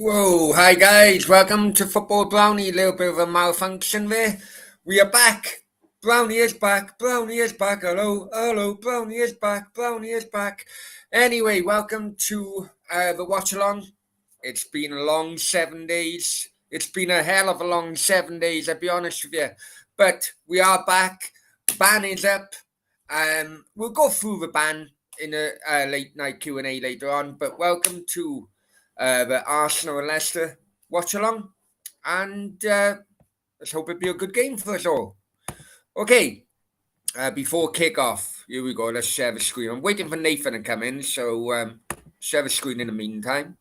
Whoa, hi guys, welcome to Football Brownie. A little bit of a malfunction there. We are back. Brownie is back. Brownie is back. Hello, hello. Brownie is back. Brownie is back. Anyway, welcome to the watch along. It's been a long 7 days. It's been a hell of a long 7 days, I'll be honest with you. But we are back. Ban is up. We'll go through the ban in a late night Q&A later on. But welcome to the Arsenal and Leicester watch along, and let's hope it be a good game for us all. Okay, before kick off, here we go. Let's share the screen. I'm waiting for Nathan to come in, so share the screen in the meantime.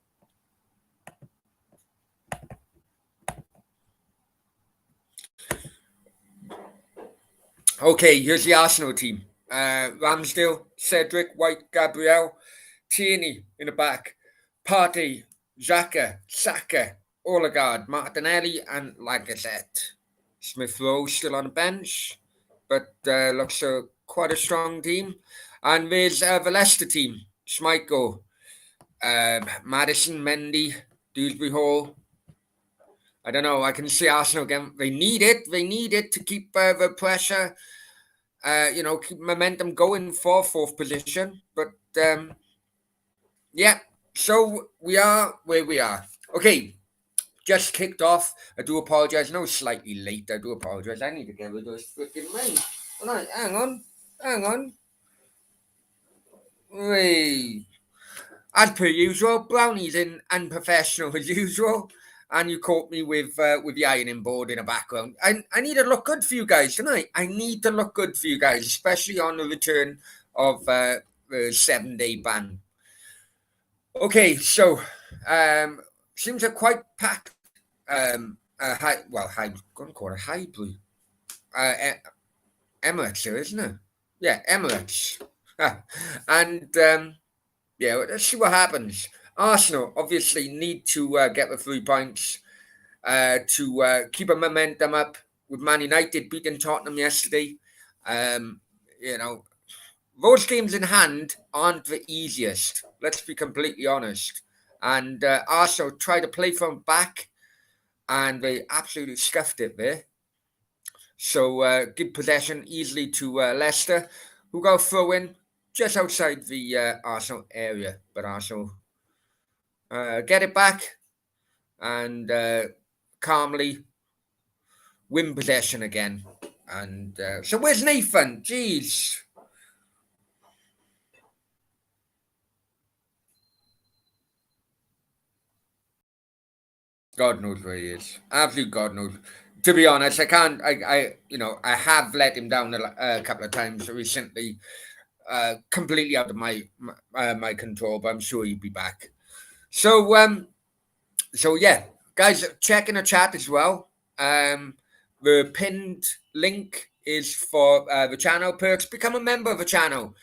Okay, here's the Arsenal team. Ramsdale, Cedric, White, Gabriel, Tierney in the back, Partey, Xhaka, Saka, Odegaard, Martinelli, and Lacazette. Smith Rowe still on the bench, but looks quite a strong team. And there's the Leicester team: Schmeichel, Madison, Mendy, Dewsbury Hall. I don't know. I can see Arsenal again. They need it. They need it to keep the pressure. Keep momentum going for fourth position. But yeah, so we are where we are. Okay, just kicked off. I do apologize. No, slightly late. I do apologize. I need to get rid of this freaking rain. All right, hang on. Wait. As per usual, Brownie's in unprofessional as usual. And you caught me with the ironing board in the background. I need to look good for you guys tonight. I need to look good for you guys, especially on the return of the 7-day ban. Okay, so seems a quite packed high. I'm gonna call it Highbury, Emirates, here, isn't it? Yeah, Emirates. And yeah, let's see what happens. Arsenal obviously need to get the 3 points to keep a momentum up. With Man United beating Tottenham yesterday, you know those games in hand aren't the easiest. Let's be completely honest. And Arsenal tried to play from back, and they absolutely scuffed it there. So give possession easily to Leicester, who go throw in just outside the Arsenal area. But Arsenal get it back and calmly win possession again. And so where's Nathan? Jeez. God knows where he is. Absolute God knows. To be honest, I can't. I have let him down a couple of times recently, completely out of my control. But I'm sure he'll be back. So yeah, guys, check in the chat as well. The pinned link is for the channel perks. Become a member of the channel.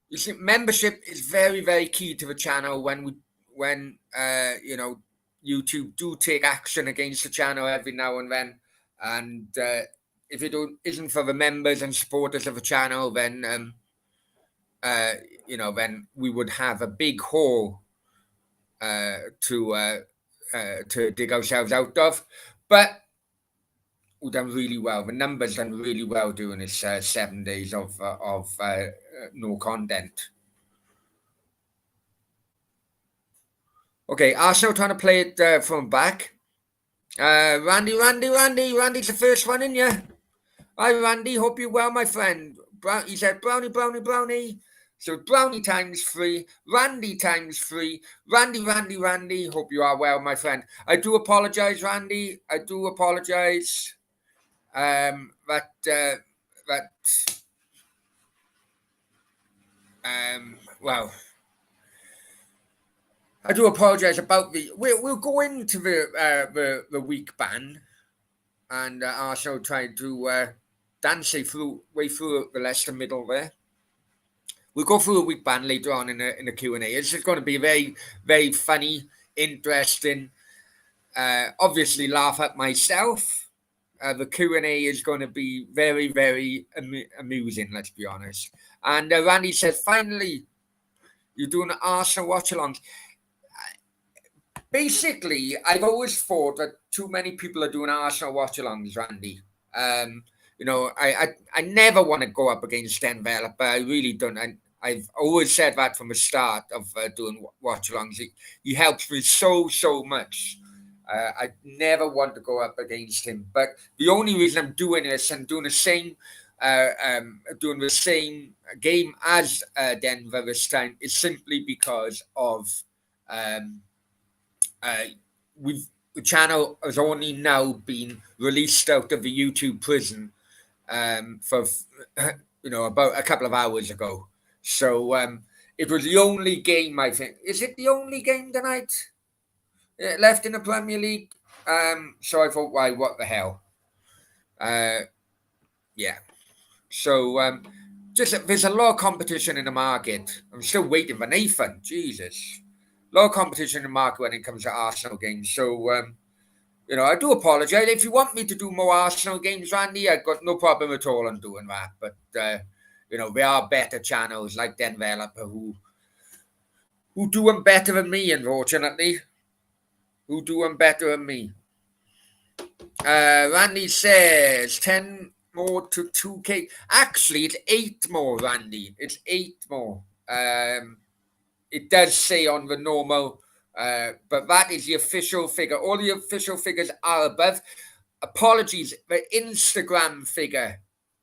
You see, membership is very, very key to the channel when YouTube do take action against the channel every now and then. And if it isn't for the members and supporters of the channel, then then we would have a big hole to dig ourselves out of. But we've done really well. The numbers done really well during this 7 days of no content. Okay, Arsenal trying to play it from back. Randy's the first one in here. Hi, Randy. Hope you're well, my friend. He said, Brownie. So Brownie times 3, Randy times 3, Randy. Hope you are well, my friend. I do apologize, Randy. I do apologize. Well, I do apologize about We'll go into the week ban, and Arsenal trying to dance way through the Leicester middle there. We'll go through a week ban later on in the Q&A. It's just going to be very, very funny, interesting. Obviously, laugh at myself. The Q&A is going to be very, very amusing, let's be honest. And Randy says, finally, you're doing an Arsenal watch-along. Basically, I've always thought that too many people are doing Arsenal watch-alongs, Randy. Um, I never want to go up against Den Vela, but I really don't. I've always said that from the start of doing watch-alongs. He helps me so much. I never want to go up against him. But the only reason I'm doing this and doing the same game as Denver this time is simply because of um, uh, we've the channel has only now been released out of the YouTube prison for about a couple of hours ago. So it was the only game I think. Is it the only game tonight left in the Premier League? So I thought, why? What the hell? Uh, yeah. So just there's a lot of competition in the market. I'm still waiting for Nathan. Jesus, a lot of competition in the market when it comes to Arsenal games. So I do apologise. If you want me to do more Arsenal games, Randy, I've got no problem at all on doing that. But there are better channels like Den Developer who do them better than me. Unfortunately, who do them better than me. Randy says 10 more to 2K. Actually, it's 8 more, Randy. It's 8 more. It does say on the normal, but that is the official figure. All the official figures are above. Apologies, the Instagram figure.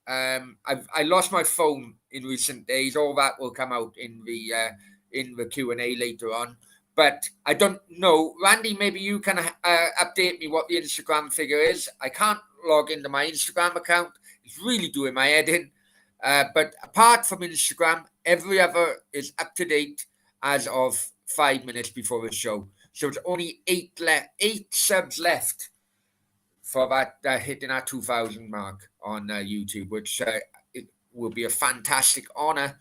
I lost my phone in recent days. All that will come out in the Q&A later on. But I don't know. Randy, maybe you can update me what the Instagram figure is. I can't log into my Instagram account. It's really doing my head in. But apart from Instagram, every other is up to date as of 5 minutes before the show. So it's only 8 subs left for that hitting that 2,000 mark on YouTube, which it will be a fantastic honor.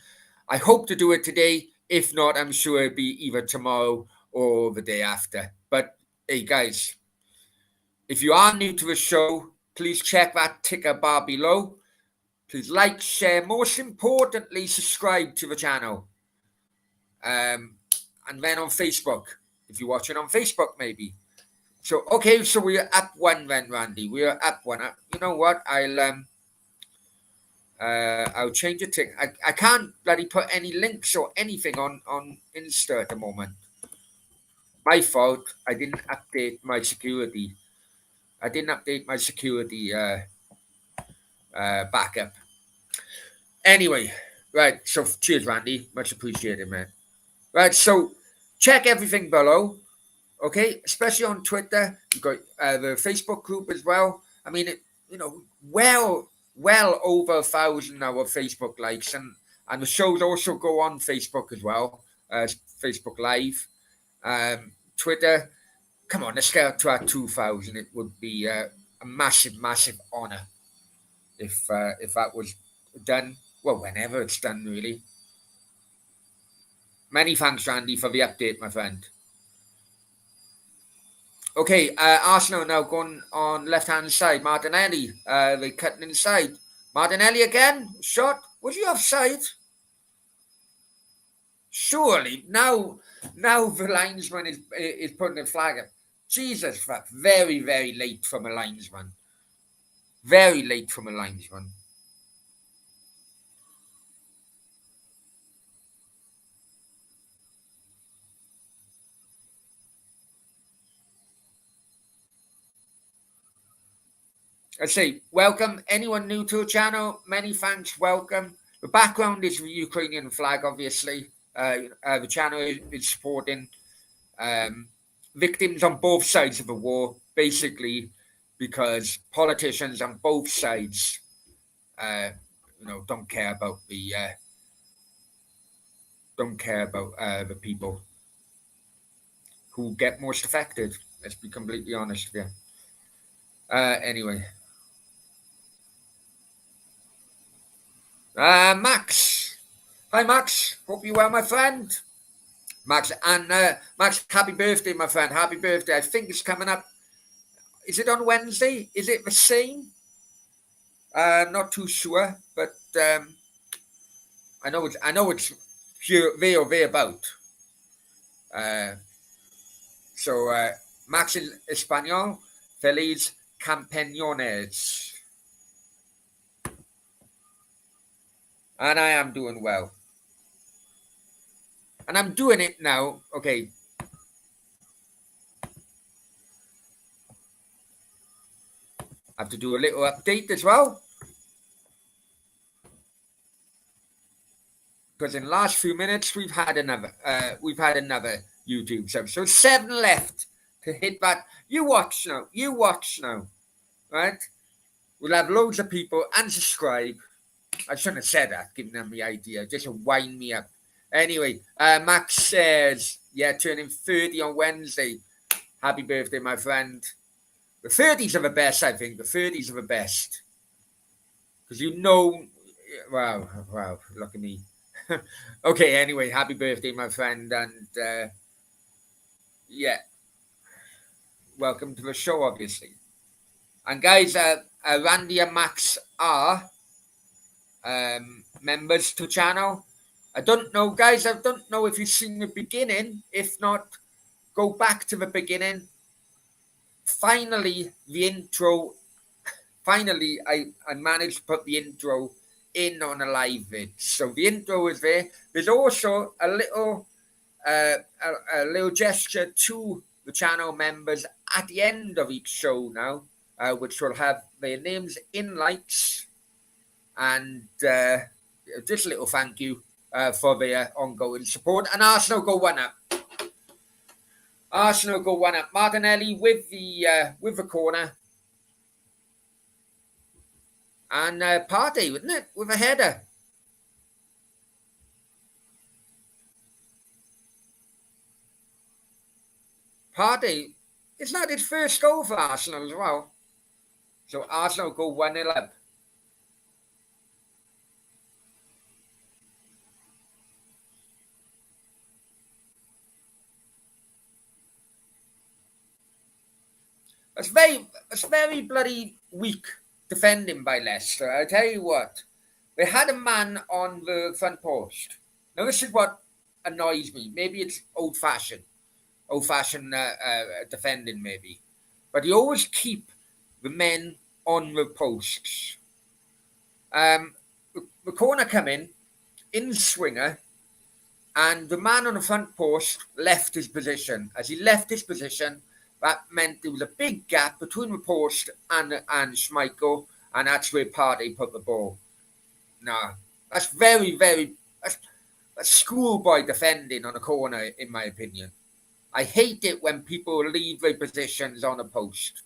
I hope to do it today. If not, I'm sure it'll be either tomorrow or the day after. But hey, guys, if you are new to the show, please check that ticker bar below. Please like, share, most importantly, subscribe to the channel. And then on Facebook, if you're watching on Facebook, maybe. So okay, so we are up one then, Randy. We are up one. You know what? I'll change it to. I can't bloody put any links or anything on Insta at the moment. My fault. I didn't update my security. I didn't update my security backup. Anyway, right. So cheers, Randy. Much appreciated, man. Right. So check everything below. Okay, especially on Twitter. You've got the Facebook group as well. I mean, well over 1,000 now of Facebook likes, and the shows also go on Facebook as well, Facebook Live, Twitter. Come on, let's get to our 2,000. It would be a massive honor if that was done. Well, whenever it's done, really. Many thanks, Randy, for the update, my friend. Okay, Arsenal now going on left-hand side. Martinelli, they cutting inside. Martinelli again, shot. Was he offside? Surely. Now the linesman is putting a flag up. Jesus, that's very late from a linesman. Very late from a linesman. I say, welcome. Anyone new to the channel, many thanks, welcome. The background is the Ukrainian flag, obviously. The channel is supporting victims on both sides of the war, basically, because politicians on both sides, don't care about the people who get most affected. Let's be completely honest here. Anyway. Max. Hi, Max. Hope you're well, my friend. Max, and Max, happy birthday, my friend. Happy birthday. I think it's coming up. Is it on Wednesday? Is it the same? I'm not too sure, but I know it's here or thereabout. So, Max in Espanol, Feliz Campeones. And I am doing well. And I'm doing it now. Okay. I have to do a little update as well. Because in the last few minutes we've had another YouTube show. So 7 left to hit that. You watch now. Right? We'll have loads of people unsubscribe. I shouldn't have said that, giving them the idea, just to wind me up. Anyway, Max says, yeah, turning 30 on Wednesday. Happy birthday, my friend. The 30s are the best, I think. The 30s are the best. Because wow, look at me. Okay, anyway, happy birthday, my friend. And yeah, welcome to the show, obviously. And guys, Randy and Max are members to channel. I don't know, guys. I don't know if you've seen the beginning. If not, go back to the beginning. Finally, the intro. Finally, I managed to put the intro in on a live vid. So the intro is there. There's also a little gesture to the channel members at the end of each show now, which will have their names in lights. And just a little thank you for their ongoing support. And Arsenal go 1-up. Arsenal go 1-up. Martinelli with the corner. And Partey, wasn't it? With a header. Partey, it's not his first goal for Arsenal as well. So Arsenal go 1-0 up. It's very bloody weak defending by Leicester. I tell you what, they had a man on the front post. Now this is what annoys me. Maybe it's old-fashioned defending, maybe, but you always keep the men on the posts. The corner come in swinger, and the man on the front post left his position. As he left his position, that meant there was a big gap between the post and Schmeichel, and that's where Partey put the ball. Nah, that's that's schoolboy defending on a corner, in my opinion. I hate it when people leave their positions on a post.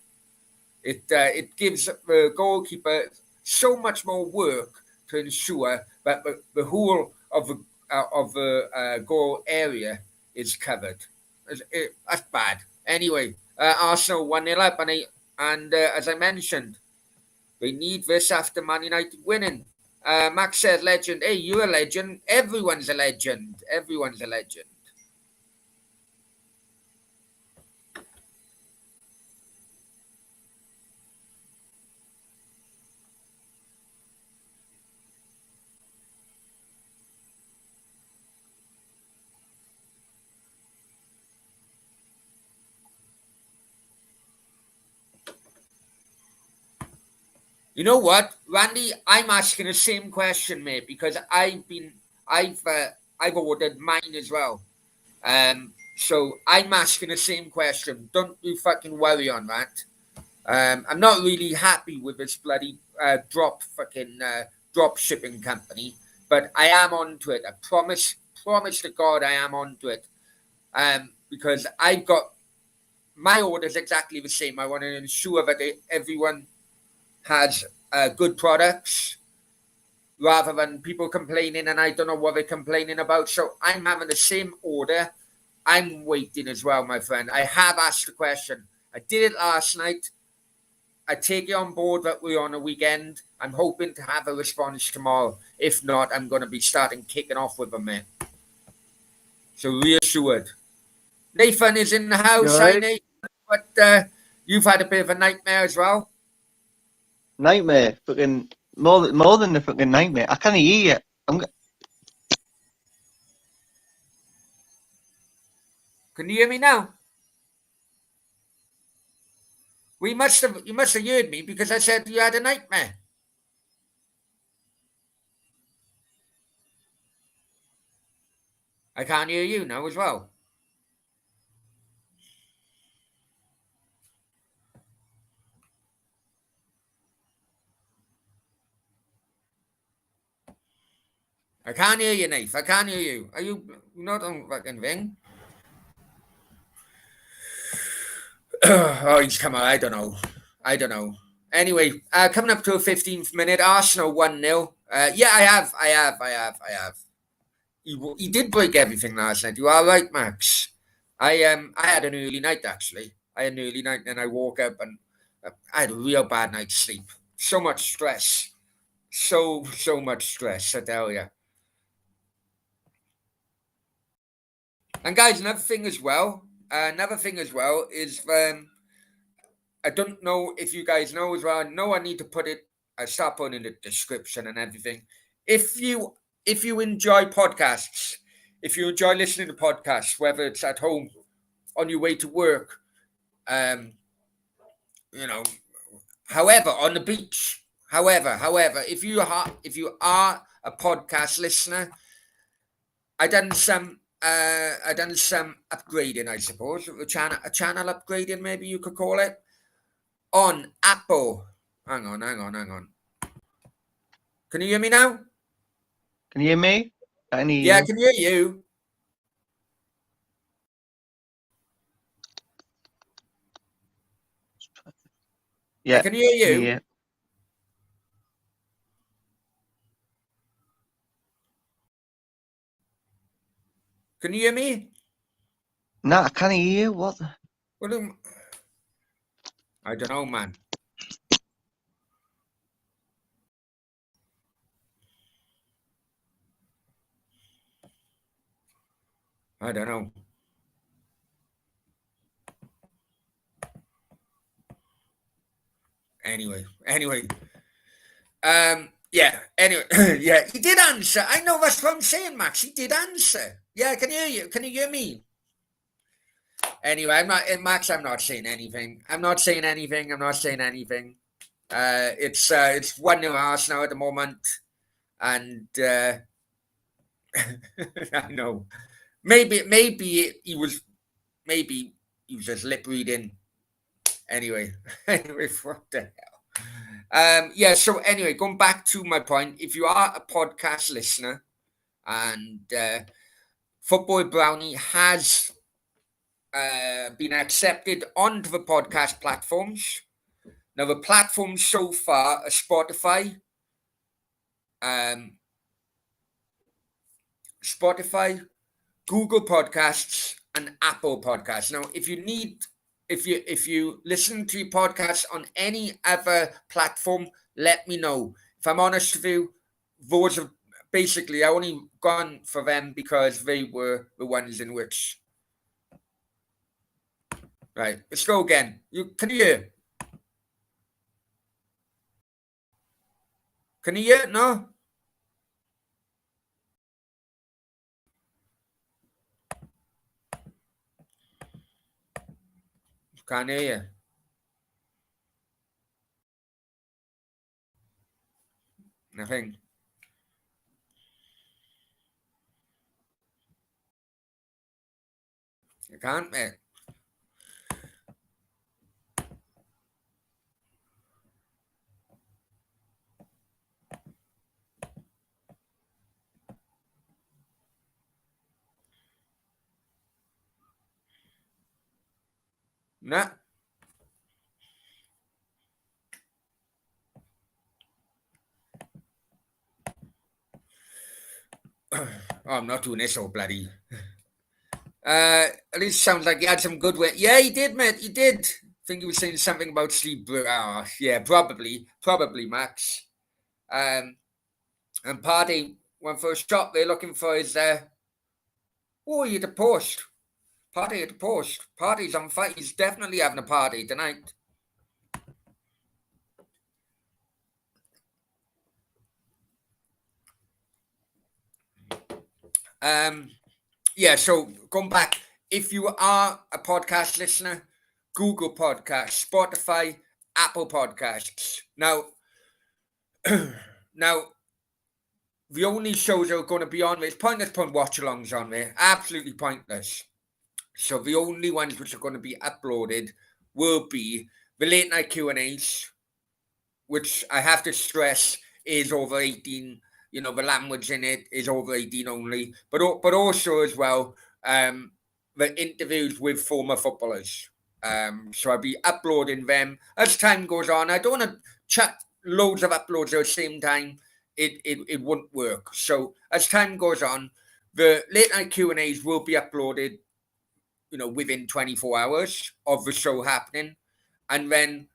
It gives the goalkeeper so much more work to ensure that the whole of the goal area is covered. That's bad. Anyway, Arsenal 1-0 up, and as I mentioned, they need this after Man United winning. Max says, legend. Hey, you're a legend. Everyone's a legend. Everyone's a legend. You know what, Randy? I'm asking the same question, mate, because I've ordered mine as well. So I'm asking the same question. Don't you fucking worry on that. I'm not really happy with this bloody drop shipping company, but I am onto it. I promise to God I am onto it. Because I've got my orders exactly the same. I want to ensure that everyone has good products rather than people complaining, and I don't know what they're complaining about. So I'm having the same order. I'm waiting as well, my friend. I have asked the question. I did it last night. I take it on board that we're on a weekend. I'm hoping to have a response tomorrow. If not, I'm going to be starting kicking off with them, man. So reassured. Nathan is in the house. Hi, Nathan. But you've had a bit of a nightmare as well. Nightmare, fucking more than a fucking nightmare. I can't hear you. Can you hear me now? You must have heard me because I said you had a nightmare. I can't hear you now as well. I can't hear you, Nath. I can't hear you. Are you not on fucking thing? Oh, he's come on. I don't know. I don't know. Anyway, coming up to a 15th minute, Arsenal 1-0. Yeah, I have. He did break everything last night. You are right, Max. I had an early night actually. I had an early night, and I woke up and I had a real bad night's sleep. So much stress. So much stress, I tell you. And guys, another thing as well is I don't know if you guys know as well. I know I need to put it. I start putting in the description and everything. If you if you enjoy podcasts, if you enjoy listening to podcasts, whether it's at home, on your way to work, um, you know, however, on the beach, however, if you are a podcast listener, I done some upgrading, I suppose, a channel upgrading, maybe you could call it, on Apple. Hang on. Can you hear me now? Can you hear me? I can hear Yeah, I you. can hear you. I Yeah, can hear can you. hear. Can you hear me? No, I can't hear you. What? Well, I don't know, man. I don't know. Anyway. Yeah. Anyway, yeah. He did answer. I know that's what I'm saying, Max. He did answer. Yeah, I can hear you. Can you hear me? Anyway, Max. I'm not saying anything. I'm not saying anything. It's 1-0 Arsenal at the moment, and I know maybe maybe he was just lip reading. Anyway, what the hell? Yeah. So anyway, going back to my point, if you are a podcast listener and Football Brownie has been accepted onto the podcast platforms. Now, the platforms so far are um, Spotify, Google Podcasts, and Apple Podcasts. Now, if you listen to your podcasts on any other platform, let me know. If I'm honest with you, those have basically I only gone for them because they were the ones in which. Right, let's go again. Can you hear? Can you hear? No, can't hear you. Nothing. You can't, mate. No. Oh, I'm not doing this all bloody. At least sounds like he had some good work. Yeah, he did, mate. He did. I think he was saying something about sleep. Oh, yeah, probably, Max. And Party went for a shot. They're looking for his. Oh, he had a post. Party at the post. Party's on fire. He's definitely having a party tonight. Yeah. So going back, if you are a podcast listener, Google Podcasts, Spotify, Apple Podcasts. Now, now the only shows that are going to be on there, it's pointless putting watch-alongs on there. Absolutely pointless. So the only ones which are going to be uploaded will be the late night Q&As, which I have to stress is over 18. You know, the language in it is over 18 only. But also as well, the interviews with former footballers. So I'll be uploading them as time goes on. I don't want to chuck loads of uploads at the same time. It wouldn't work. So as time goes on, the late night Q&As will be uploaded, you know, within 24 hours of the show happening. And then,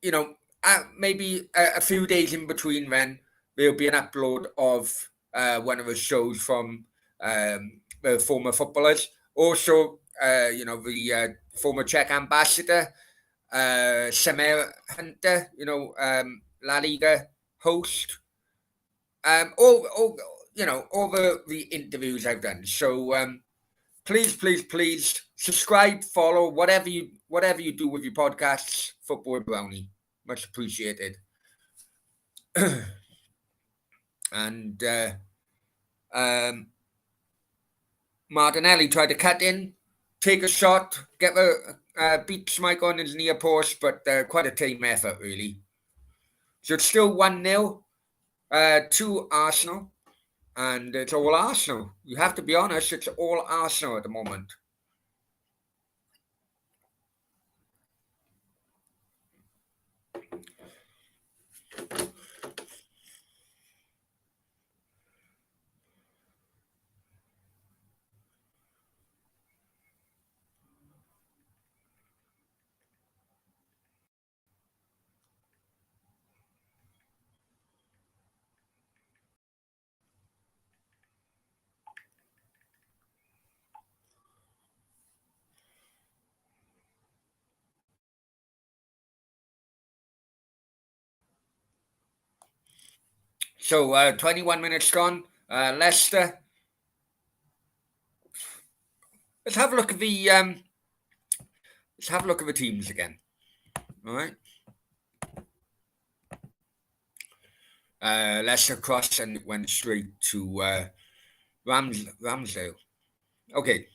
you know, maybe a few days in between then, there'll be an upload of one of the shows from the former footballers. Also, you know, the former Czech ambassador, Samir Hunter, you know, La Liga host. All you know, all the interviews I've done. So please subscribe, follow, whatever you do with your podcasts. Football Brownie, much appreciated. And Martinelli tried to cut in, take a shot, get the beat Schmeichel on his near post, but quite a tame effort, really. So it's still 1-0 to Arsenal, and it's all Arsenal. You have to be honest, it's all Arsenal at the moment. So 21 minutes gone. Leicester. Let's have a look at the teams again. All right. Leicester crossed and went straight to Ramsdale. Okay.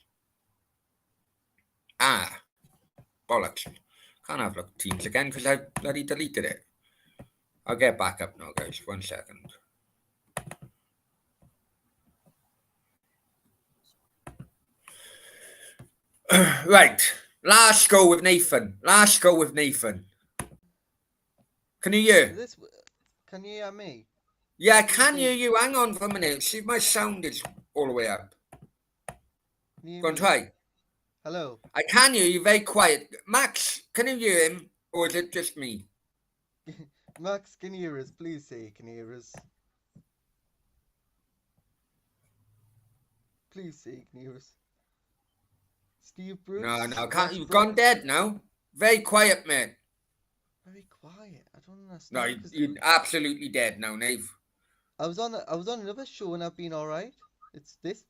Bollocks. Can't have look at teams again because I bloody deleted it. I'll get back up now, guys. 1 second. Right. Last go with Nathan. Can you hear? Can you hear me? Yeah, I can hear you. Hang on for a minute. See if my sound is all the way up. Go and try. Hello. I can hear you very quiet. Max, can you hear him? Or is it just me? Max, can you hear us? Please say can you hear us. Please say can you hear us. Steve Bruce? No, can't. You've gone dead now. Very quiet, man. Very quiet. I don't No, understand. you're absolutely dead now, Nave. I was on another show and I've been alright. It's this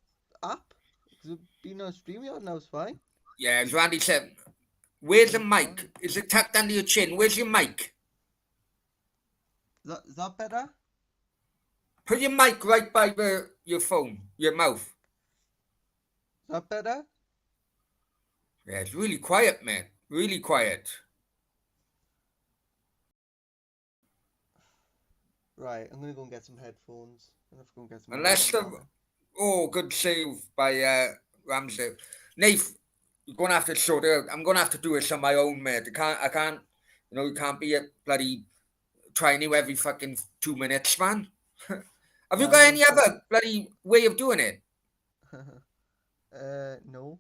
app. Because we've been on StreamYard now, it's fine. Yeah, as Randy said, where's the mic? Is it tucked under your chin? Where's your mic? Is that better? Put your mic right by your phone, your mouth. Is that better? Yeah, it's really quiet, man. Really quiet. Right, I'm gonna go and get some headphones. I'm gonna go and get some Unless good save by Ramsdale. Nave, you're gonna have to sort it out. I'm gonna have to do this on my own, mate. I can't, you can't be a bloody trying you every fucking 2 minutes, man. Have you got any other bloody way of doing it? No.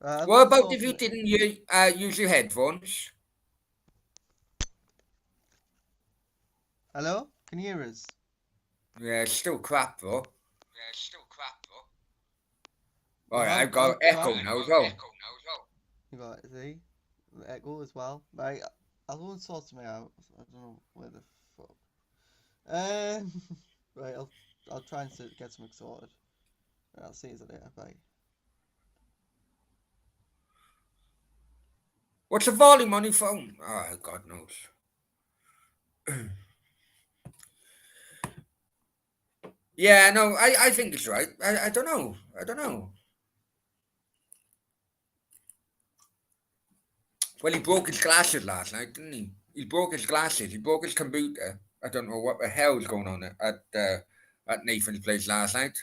What about if you didn't use your headphones? Hello? Can you hear us? Yeah, it's still crap, though. Alright, Well, I've got echo now as well. You got see? Echo as well. Right, I'll go and sort something out. I don't know where the fuck. Right, I'll try and get something sorted. Right, I'll see you later. Bye. What's the volume on your phone? Oh, God knows. Yeah, no, I think it's right. I don't know. I don't know. Well, he broke his glasses last night, didn't he? He broke his glasses. He broke his computer. I don't know what the hell was going on at Nathan's place last night.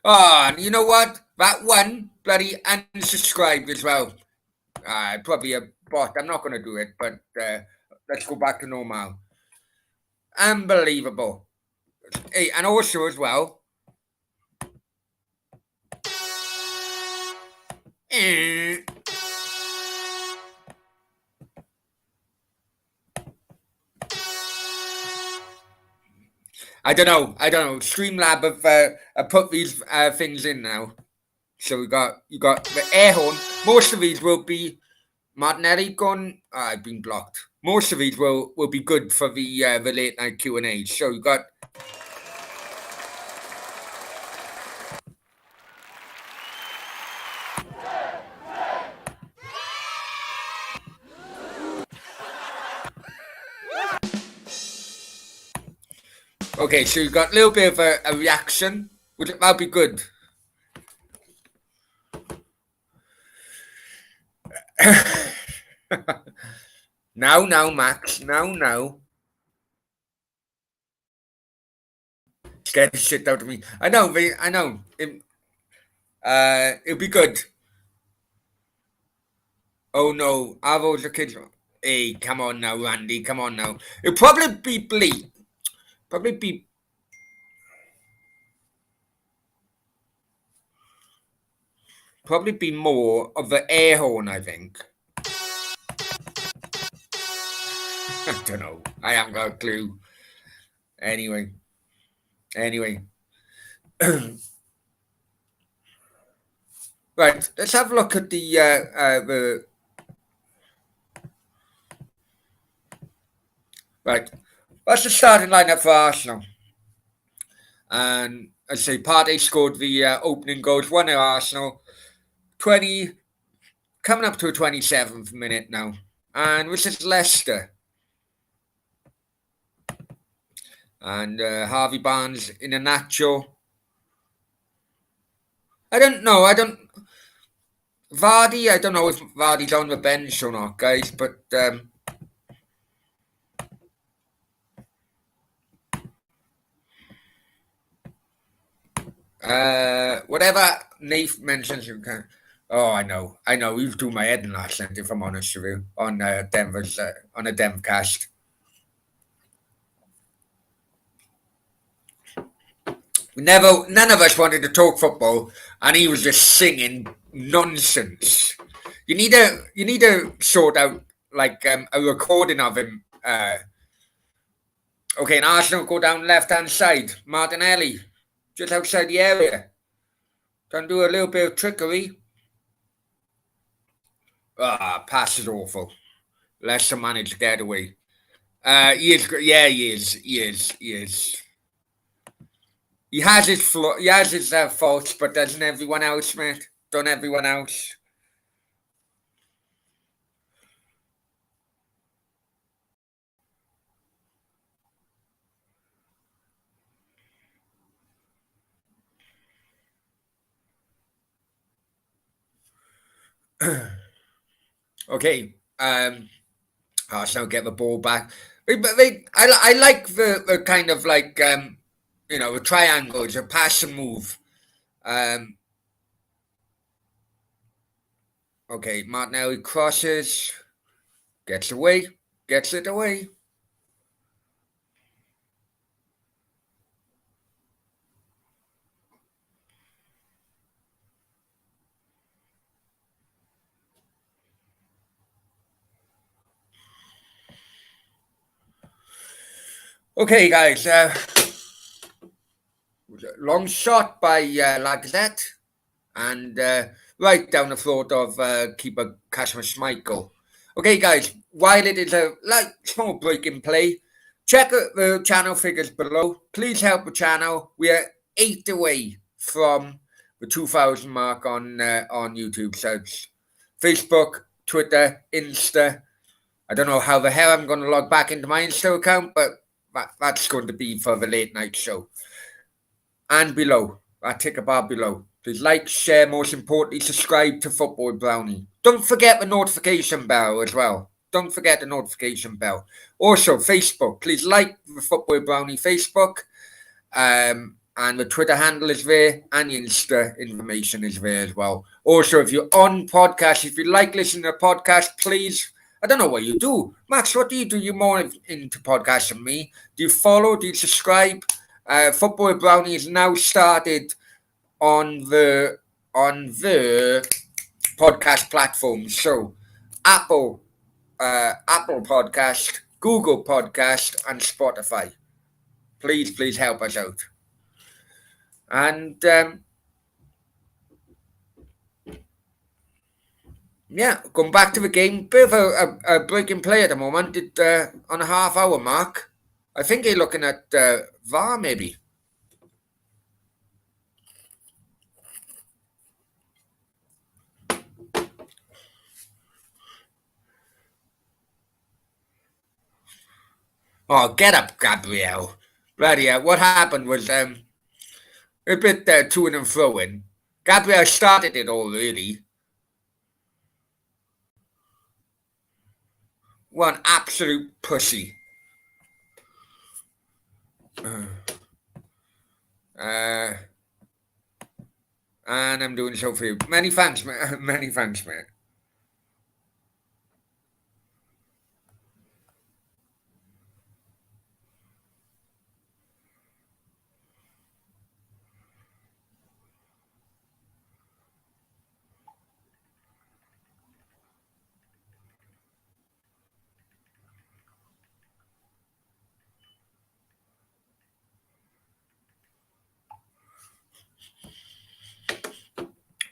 Oh, and you know what? That one bloody unsubscribed as well. Probably a bot. I'm not going to do it, but let's go back to normal. Unbelievable. Hey, and also as well. eh, I don't know. I don't know. Streamlab have put these things in now. So you got the air horn. Most of these will be Martinelli gone. I've been blocked. Most of these will be good for the late night Q&A. So you got. Okay, so you got a little bit of a reaction. That'll be good. Now, Max. Now. Scared the shit out of me. I know. I know. It'll be good. Oh no, are those the kids? Hey, come on now, Randy. Come on now. It'll probably be bleak. Probably be more of the air horn, I think. I don't know. I haven't got a clue. Anyway. Right, let's have a look at the right. That's the starting lineup for Arsenal. And I say Partey scored the opening goals. 1-0 Arsenal. 20 coming up to a 27th minute now. And this is Leicester. And Harvey Barnes in a nacho. I don't know. Vardy, I don't know if Vardy's on the bench or not, guys, but whatever Nath mentions, you can. Oh, I know. You've do my head in last night, if I'm honest with you, on Denver's on a Denver cast. None of us wanted to talk football, and he was just singing nonsense. You need to sort out like a recording of him. Okay, and Arsenal go down left hand side. Martinelli, just outside the area. Can do a little bit of trickery. Pass is awful. Leicester managed to get away. He is. Yeah, he is. He has his faults, but doesn't everyone else, mate? Don't everyone else? Okay. Arsenal get the ball back. I like the kind of like a triangle. It's a pass and move. Okay, Martinelli crosses, gets it away. Okay, guys. Long shot by Lacazette, and right down the throat of keeper Kasper Schmeichel. Okay, guys. While it is a small break in play, check out the channel figures below. Please help the channel. We are 8 away from the 2,000 mark on YouTube. So it's Facebook, Twitter, Insta. I don't know how the hell I'm going to log back into my Insta account, but that's going to be for the late night show. And below, that ticker bar below. Please like, share, most importantly, subscribe to Football Brownie. Don't forget the notification bell as well. Don't forget the notification bell. Also, Facebook. Please like the Football Brownie Facebook. And the Twitter handle is there, and the Insta information is there as well. Also, if you're on podcast, if you like listening to podcast, please, I don't know what you do. Max, what do you do? You're more into podcasts than me. Do you follow? Do you subscribe? Football Brownie is now started on the podcast platforms. So Apple Podcast, Google Podcast, and Spotify. Please help us out. And yeah, going back to the game, bit of a break in play at the moment. On a half-hour mark. I think they're looking at VAR maybe. Oh, get up, Gabriel. Bloody hell. What happened was a bit to and fro in. Gabriel started it all, really. One absolute pussy. And I'm doing so for you. Many thanks, mate. Many thanks, mate.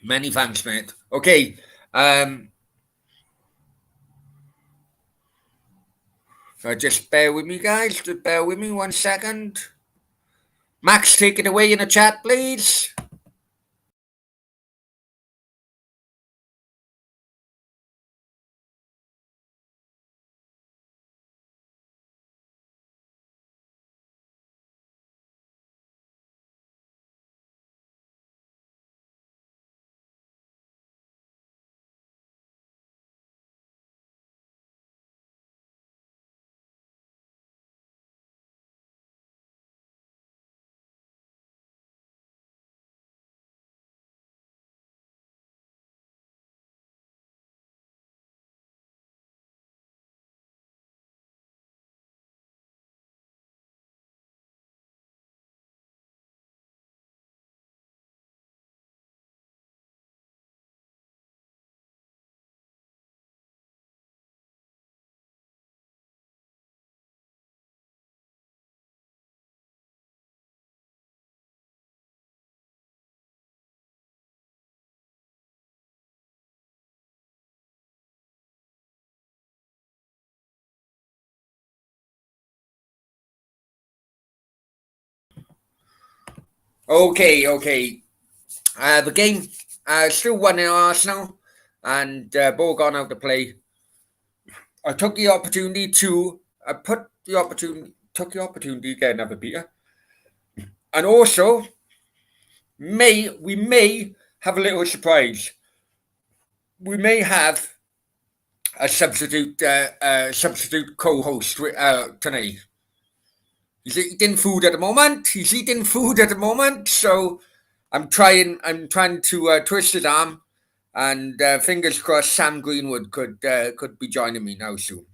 Many thanks, mate. Okay. Just bear with me, guys. Just bear with me 1 second. Max, take it away in the chat, please. Okay. The game still 1-0 Arsenal, and ball gone out to play. I took the opportunity to took the opportunity to get another beater, and also we may have a little surprise. We may have a substitute co-host tonight. He's eating food at the moment. So I'm trying to twist his arm, and fingers crossed Sam Greenwood could be joining me now soon.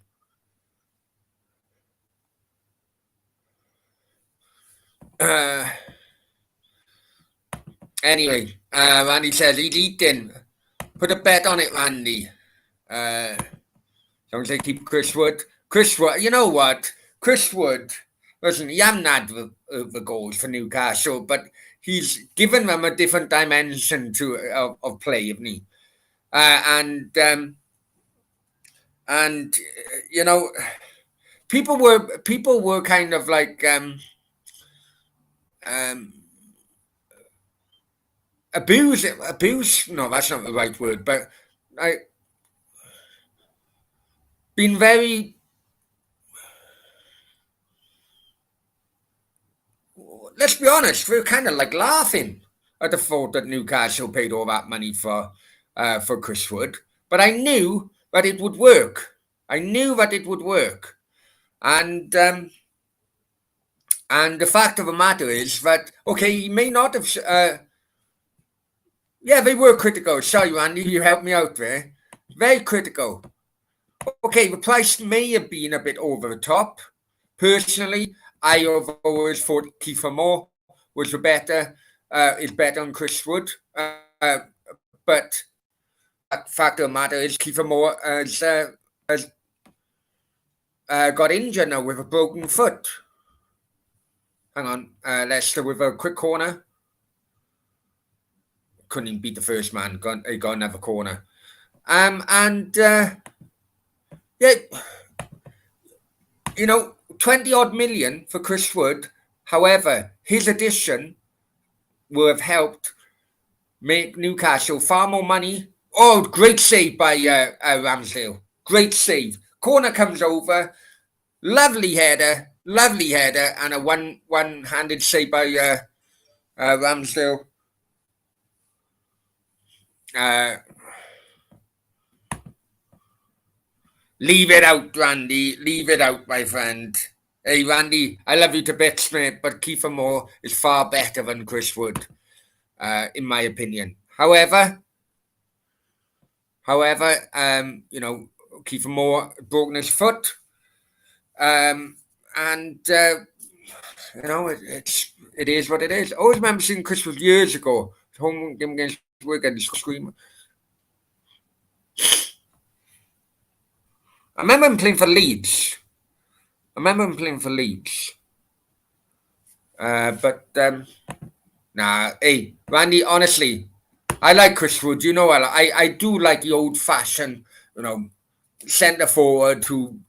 Anyway, Randy says he's eating. Put a bet on it, Randy. Sounds like keep Chris Wood. You know what? Chris Wood, listen, he hasn't had the goals for Newcastle, but he's given them a different dimension of play, isn't he? And you know, people were kind of like abuse. No, that's not the right word. But I been very. Let's be honest. We're kind of like laughing at the thought that Newcastle paid all that money for Chris Wood. But I knew that it would work. I knew that it would work, and and the fact of the matter is that okay, he may not have. Yeah, they were critical. Sorry, Randy, you helped me out there. Very critical. Okay, the price may have been a bit over the top. Personally, I have always thought Kiefer Moore was is better than Chris Wood. But the fact of the matter is, Kiefer Moore has got injured now with a broken foot. Hang on, Leicester with a quick corner. Couldn't even beat the first man. He got another corner. And yeah, 20 odd million for Chris Wood. However, his addition will have helped make Newcastle far more money. Oh, great save by Ramsdale. Great save. Corner comes over. Lovely header, and a one-handed save by Ramsdale. Leave it out, Randy. Leave it out, my friend. Hey, Randy, I love you to bits, mate, but Kiefer Moore is far better than Chris Wood, in my opinion. However, Kiefer Moore broken his foot, and it is what it is. I always remember seeing Chris Wood years ago, home game against Wigan, screaming. I remember him playing for Leeds. Nah, hey, Randy, honestly, I like Chris Wood. I do like the old-fashioned, centre forward who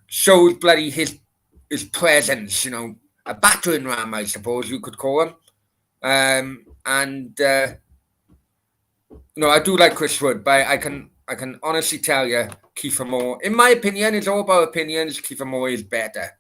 shows bloody his presence. A battering ram, I suppose you could call him. I do like Chris Wood, but I can honestly tell you, Kiefer Moore, in my opinion, it's all about opinions. Kiefer Moore is better.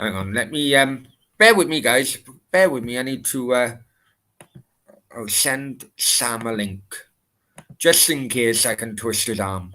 Hang on, let me bear with me, guys. Bear with me. I need to I'll send Sam a link just in case I can twist his arm.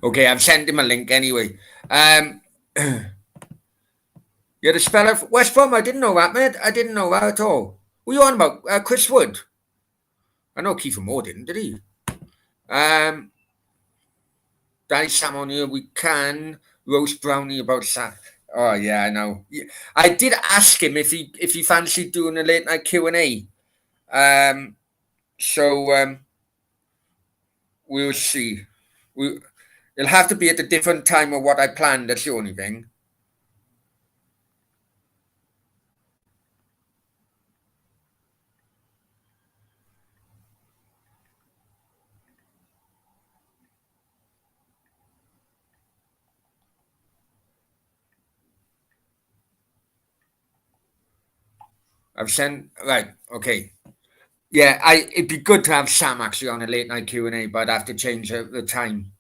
Okay, I've sent him a link anyway. You're the speller of West Brom. I didn't know that, mate. I didn't know that at all. What are you on about? Chris Wood. I know Kiefer Moore didn't, did he? Danny Sam on here. We can roast Brownie about Sam. Oh yeah, I know. I did ask him if he fancied doing a late night Q&A. So we'll see. It'll have to be at a different time of what I planned. That's the only thing. I've sent right. Okay. Yeah, it'd be good to have Sam actually on a late night Q&A, but I'd have to change the time.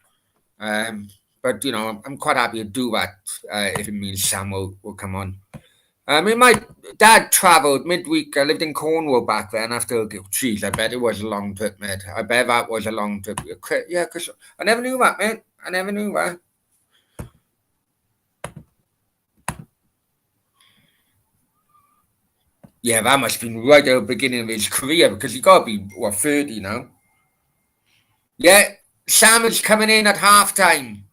But I'm quite happy to do that if it means Sam will come on. I mean, my dad travelled midweek. I lived in Cornwall back then. Geez, I bet it was a long trip, mate. I bet that was a long trip. Yeah, because I never knew that, mate. I never knew that. Yeah, that must have been right at the beginning of his career because he got to be, what, 30 now? Yeah, Sam is coming in at half time.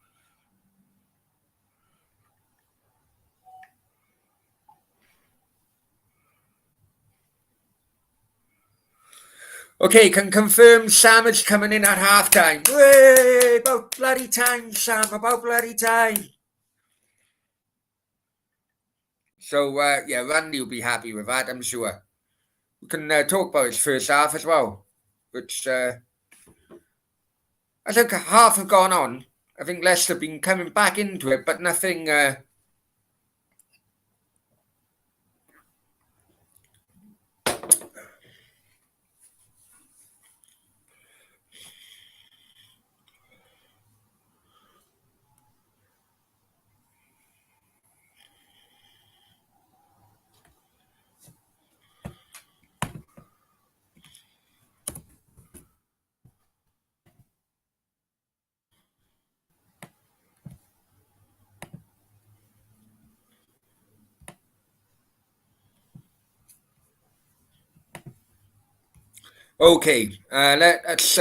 Okay, can confirm Sam is coming in at half time. Way, about bloody time, Sam, about bloody time. So, yeah, Randy will be happy with that, I'm sure. We can talk about his first half as well, which I think half have gone on. I think Leicester have been coming back into it, but nothing. Okay, let's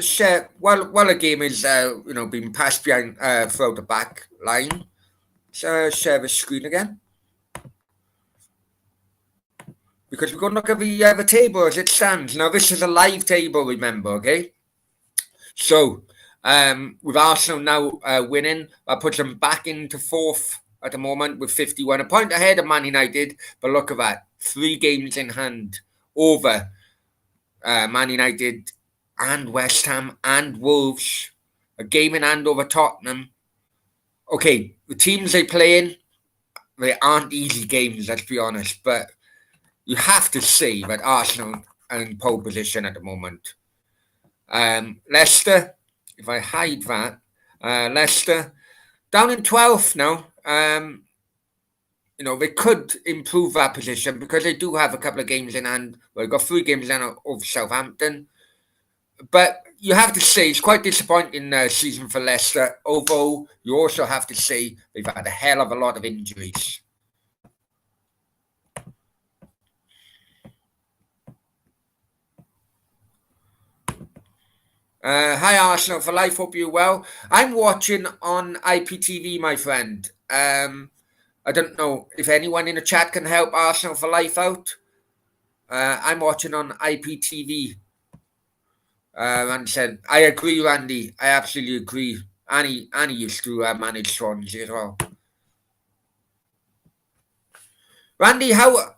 share. While a game is being passed behind throughout the back line, let's share the screen again because we're going to look at the table as it stands. Now this is a live table, remember? Okay, so with Arsenal now winning, that puts them back into fourth at the moment with 51, a point ahead of Man United. But look at that, 3 games in hand over Man United and West Ham and Wolves, a game in hand over Tottenham. Okay, the teams they play in, they aren't easy games, let's be honest, but you have to say that Arsenal are in pole position at the moment. Leicester, if I hide that, Leicester down in 12th now. They could improve that position because they do have a couple of games in hand. Well, they've got 3 games in hand over Southampton. But you have to say it's quite disappointing season for Leicester. Although you also have to say they've had a hell of a lot of injuries. Hi Arsenal for life. Hope you're well. I'm watching on IPTV, my friend. I don't know if anyone in the chat can help Arsenal for life out. I'm watching on IPTV. And said, I agree, Randy. I absolutely agree. Annie used to manage Swansea as well. Randy, how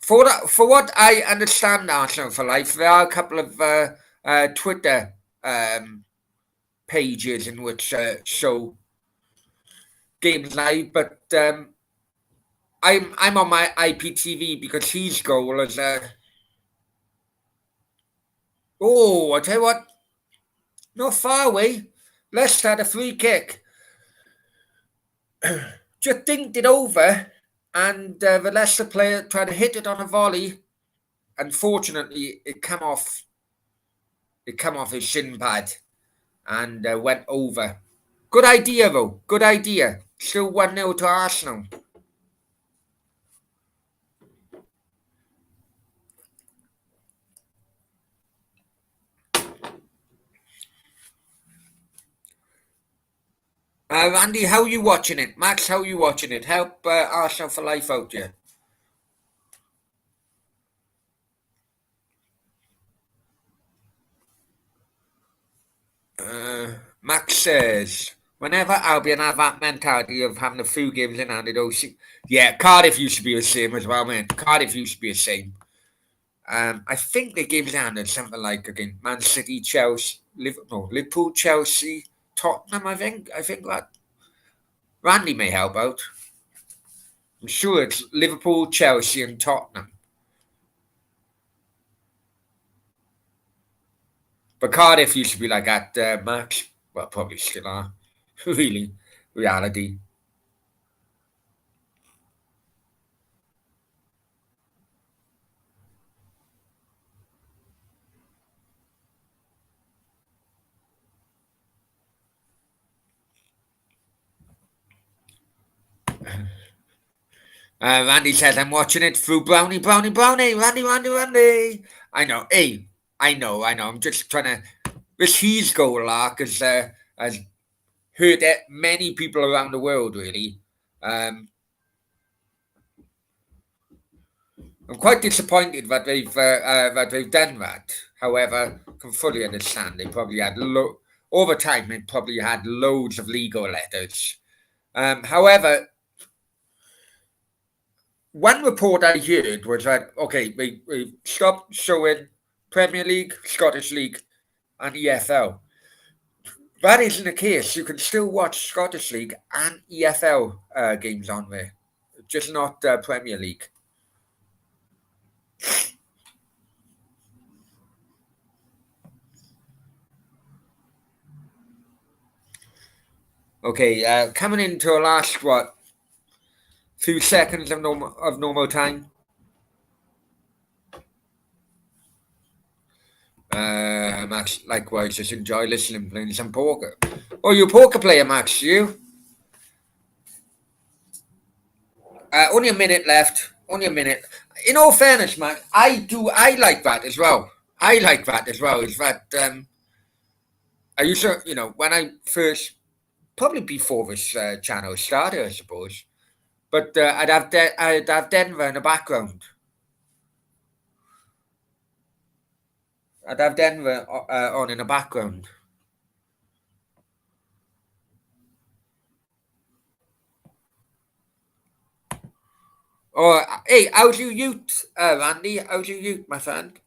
for what I understand, Arsenal for life, there are a couple of Twitter pages in which show games live, but I'm on my IPTV because his goal is I tell you what, not far away. Leicester had a free kick, just dinked it over, and the Leicester player tried to hit it on a volley. Unfortunately, it came off. It came off his shin pad and went over. Good idea, though. Good idea. Still 1-0 to Arsenal. Andy, how are you watching it? Max, how are you watching it? Help Arsenal for life out here. Max says, whenever Albion have that mentality of having a few games in hand, yeah, Cardiff used to be the same as well, man. Cardiff used to be the same. I think the games in hand are something like again Man City, Chelsea, Liverpool, Chelsea, Tottenham. I think that Randy may help out. I'm sure it's Liverpool, Chelsea, and Tottenham. But Cardiff used to be like that, Max. Well, probably still are. Really, reality. Randy says I'm watching it through Brownie, Brownie, Brownie, Randy, Randy, Randy. I know. Hey, I know. I'm just trying to. This He's goal arc has hurt many people around the world. Really, I'm quite disappointed that they've done that. However, I can fully understand they probably had over time. They probably had loads of legal letters. However, one report I heard was that okay, we stopped showing Premier League, Scottish League, and EFL. That isn't the case. You can still watch Scottish League and EFL games on there, just not Premier League. Okay, coming into our last few seconds of normal time. Max, likewise, just enjoy listening, playing some poker. Oh, you a poker player, Max? You? Only a minute left. Only a minute. In all fairness, man, I like that as well. I like that as well. Is that I used to, when I first, probably before this channel started, I suppose. But I'd have Denver in the background. I'd have Denver on in the background. Oh, hey, how's your youth, Randy? How's your youth, my friend?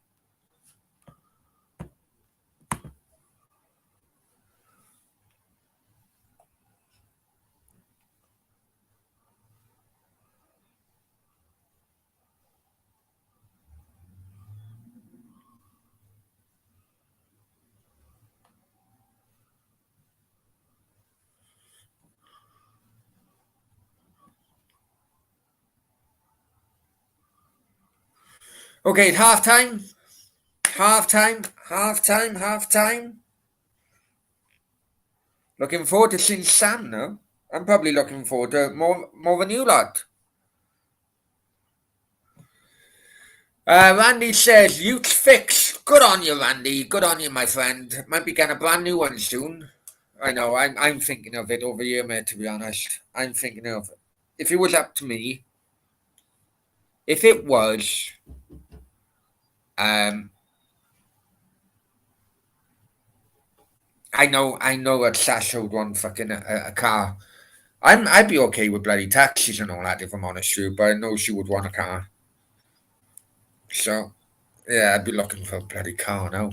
Okay, half time. Half time. Half time. Half time. Looking forward to seeing Sam now. I'm probably looking forward to more than you lot. Randy says, youth fix. Good on you, Randy. Good on you, my friend. Might be getting a brand new one soon. I know. I'm thinking of it over here, mate, to be honest. I'm thinking of it. If it was up to me, if it was, um, I know that Sasha would want fucking a car. I'd be okay with bloody taxis and all that if I'm honest with you, but I know she would want a car. So, yeah, I'd be looking for a bloody car now.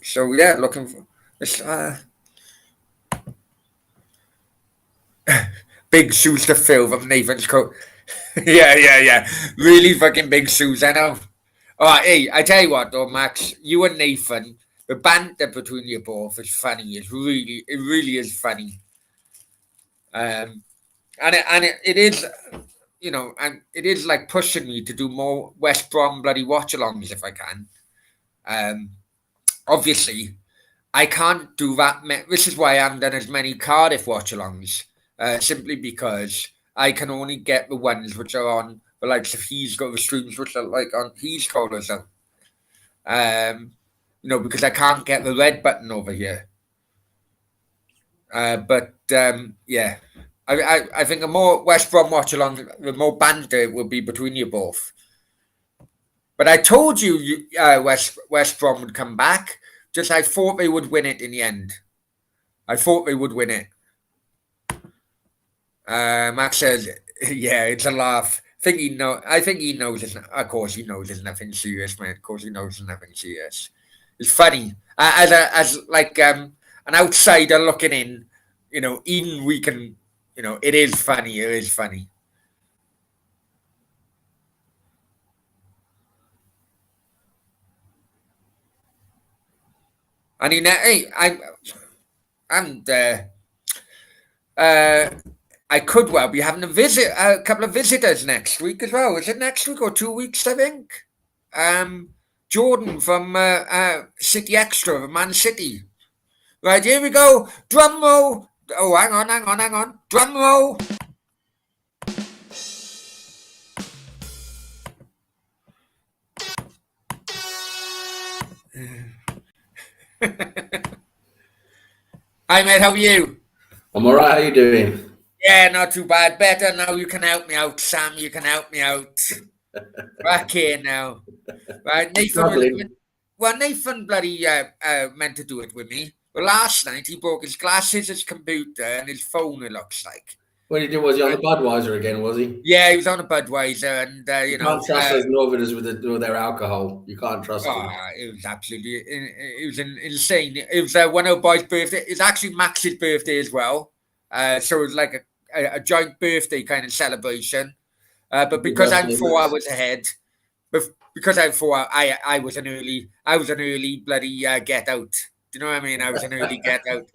So yeah, looking for this big shoes to fill from Nathan's coat. Yeah. Really fucking big shoes, I know. All right, hey, I tell you what though, Max, you and Nathan, the banter between you both is funny. It really is funny. Um, it is, and it is like pushing me to do more West Brom bloody watch-alongs if I can. Um, Obviously, I can't do that. This is why I haven't done as many Cardiff watch-alongs, simply because I can only get the ones which are on the likes of He's got the streams which are like on He's callers. Because I can't get the red button over here. But yeah, I think the more West Brom watch along, the more banter will be between you both. But I told you, West Brom would come back. Just I thought they would win it in the end. I thought they would win it. Max says, "Yeah, it's a laugh." I think he knows. Of course, he knows it's nothing serious, man. Of course, he knows it's nothing serious. It's funny as like an outsider looking in. Even we can. It is funny. It is funny. I mean, hey, I'm uh, I could well be having a couple of visitors next week as well. Is it next week or 2 weeks? I think. Um, Jordan from City Extra of Man City. Right, here we go. Drum roll. Oh, hang on. Drum roll. Hi, mate. How are you? I'm all right. How you doing? Yeah, not too bad. Better now. You can help me out, Sam. You can help me out. Back here now. Right, Nathan was. Struggling. Well, Nathan bloody meant to do it with me. But last night he broke his glasses, his computer, and his phone. It looks like. What did he do? Was he on the Right. Budweiser again? Was he? Yeah, he was on a Budweiser, and You can't trust those Northerners with their alcohol. You can't trust them. it was absolutely, it was insane. It was one of our boys' birthday. It's actually Max's birthday as well. So it was like a joint birthday kind of celebration. But Happy because I'm birthday, four Max. hours ahead, because I'm four, I was an early bloody get out. Do you know what I mean? I was an early get out.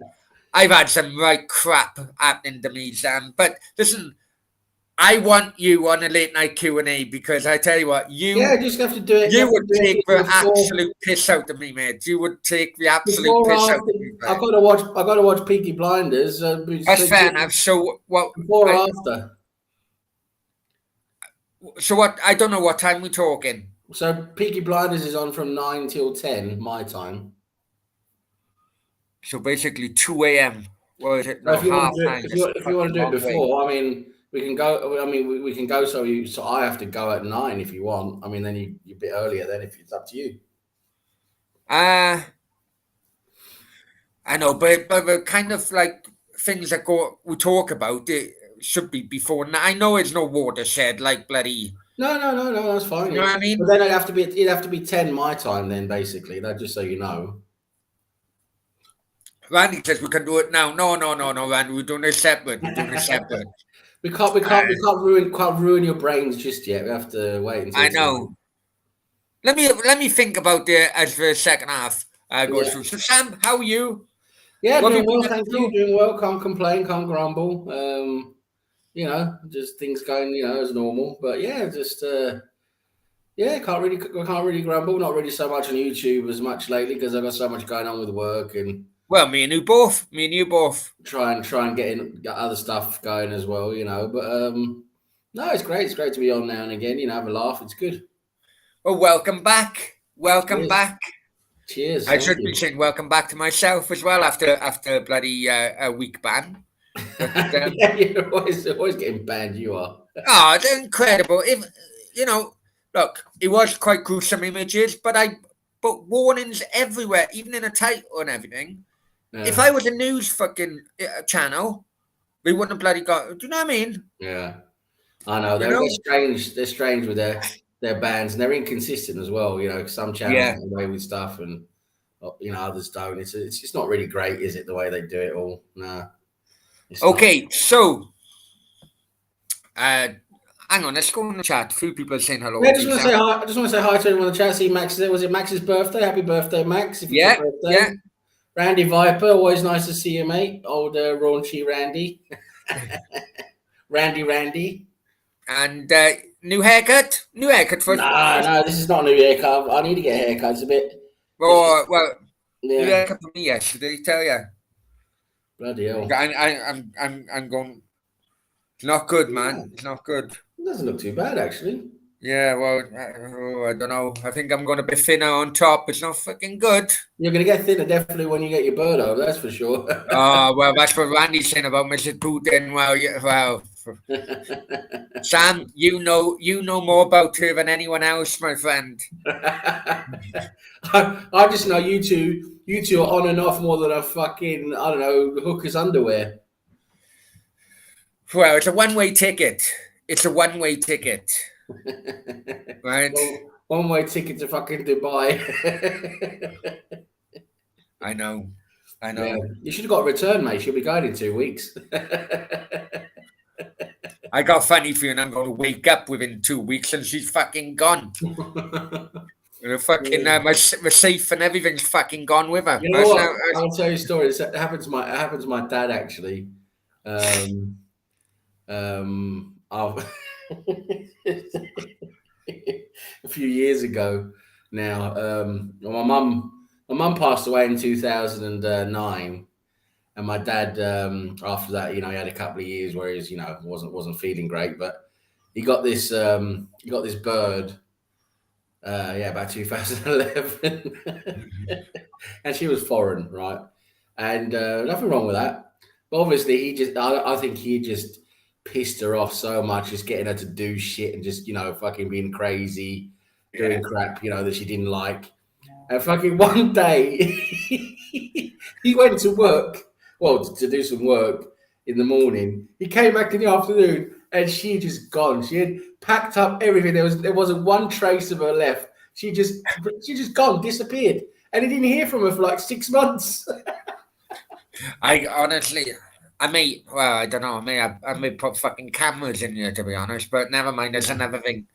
I've had some right crap happening to me, Sam. But listen, I want you on a late night Q&A because I tell you what, Yeah, you just have to do it. You you have to would do take it the before, absolute piss out of me, mate. You would take the absolute before or piss out after. of me, I mate. got to watch. I got to watch Peaky Blinders. That's fair enough. So what? Before or I after. what? I don't know what time we're talking. So Peaky Blinders is on from 9 till 10 my time. So basically 2 a.m. What is it? So No, if you want half to do it, nine. That's a if you want fucking to do it long way. before, I mean, we can go. I mean, we can go. So I have to go at 9 if you want. I mean, then you're a bit earlier. Then if it's up to you. Uh I know, but the kind of like things that we talk about it should be before. I know it's no watershed like bloody. No. That's fine. You know what I But mean? then it'd have to be 10 my time. Then basically, that just so you know. Randy says we can do it now. No, Randy. We're doing it separate. We're doing it separate. We Uh, can't ruin your brains just yet. We have to wait until I 10. know. Let me think about it as the second half goes Yeah, through. So Sam, how are you? yeah, What have doing you been well. up Thank you. to? Doing well. Can't complain. Can't grumble. Just things going, as normal. But yeah, just yeah, can't really grumble. Not really so much on YouTube as much lately because I've got so much going on with work and Well, me and you both. Me and you both. try and get other stuff going as well. But no, it's great. It's great to be on now and again. Have a laugh. It's good. Well, welcome back. Welcome Cheers. back. Cheers. I Thank should be you. saying welcome back to myself as well after bloody a week ban. But Yeah, you're always getting banned. You are. it's incredible. If look, it was quite gruesome images, but warnings everywhere, even in a title and everything. If Yeah. I was a news fucking channel, they wouldn't have bloody got. Do you know what I mean? Yeah. I know You they're know? strange. They're strange with their bands, and they're inconsistent as well. Some channels Yeah. get away with stuff, and others don't. It's just not really great, is it? The way they do it all. No, it's not. Okay, so uh, hang on. Let's go in the chat. A few people are saying hello Yeah, I to just you, want to Sam. say hi. I just want to say hi to everyone in the chat. See Max there. Was it Max's birthday? Happy birthday, Max! If it's your Yeah, yeah. birthday. Randy Viper, always nice to see you, mate. Old raunchy Randy. Randy. And new haircut. New haircut for. No, this is not a new haircut. I need to get a haircut. It's a bit. It's just, Well, new yeah, haircut for me yesterday. Tell you. bloody hell. I'm going. It's not good, Yeah, man. It's not good. it doesn't look too bad actually. Yeah, well, I don't know. I think I'm going to be thinner on top. It's not fucking good. You're gonna get thinner definitely when you get your bird over. That's for sure. Oh, well, that's what Randy's saying about Mrs. Putin. Well, Sam, you know more about her than anyone else, my friend. I just know you two are on and off more than a fucking I don't know hooker's underwear. Well, it's a one-way ticket. It's a one-way ticket, right? One-way ticket to fucking Dubai. I know. Yeah, you should have got a return, mate. She'll be going in 2 weeks. I got funny for you, and I'm going to wake up within 2 weeks, and she's fucking gone. The fucking my safe and everything's fucking gone with her. You know what? I'll tell you a story. It happened to my dad actually. I've a few years ago now. My mum passed away in 2009, and my dad after that, he had a couple of years where he's wasn't feeling great, but he got this bird About 2011, and she was foreign, right? And nothing wrong with that. But obviously, I think he just pissed her off so much, just getting her to do shit and just fucking being crazy, Yeah. doing crap, that she didn't like. And fucking one day, he went to work, well, to do some work in the morning. He came back in the afternoon, and she had just gone. She had packed up everything. There wasn't one trace of her left. She just gone, disappeared, and he didn't hear from her for like 6 months. I honestly, I don't know. I may put fucking cameras in here to be honest, but never mind. That's another thing.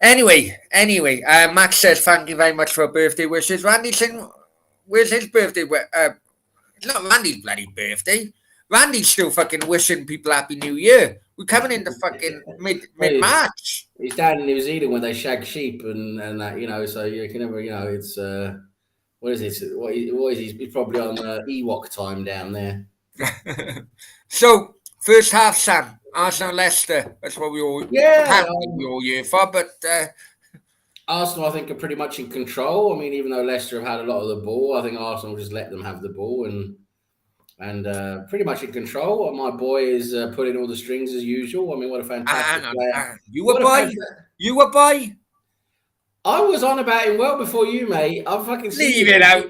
Anyway, Max says thank you very much for birthday wishes. Randy saying, where's his birthday? It's not Randy's bloody birthday. Randy's still fucking wishing people happy New Year. We're coming into fucking mid March. He's down in New Zealand where they shag sheep and that, so you can never, it's what is it? What is he? He's probably on Ewok time down there. So first half, Sam, Arsenal Leicester. That's what we all we all year for. But Arsenal, I think, are pretty much in control. I mean, even though Leicester have had a lot of the ball, I think Arsenal just let them have the ball and pretty much in control. And my boy is pulling all the strings as usual. I mean, what a fantastic player! You a boy? I was on about him well before you, mate. I fucking leave it out.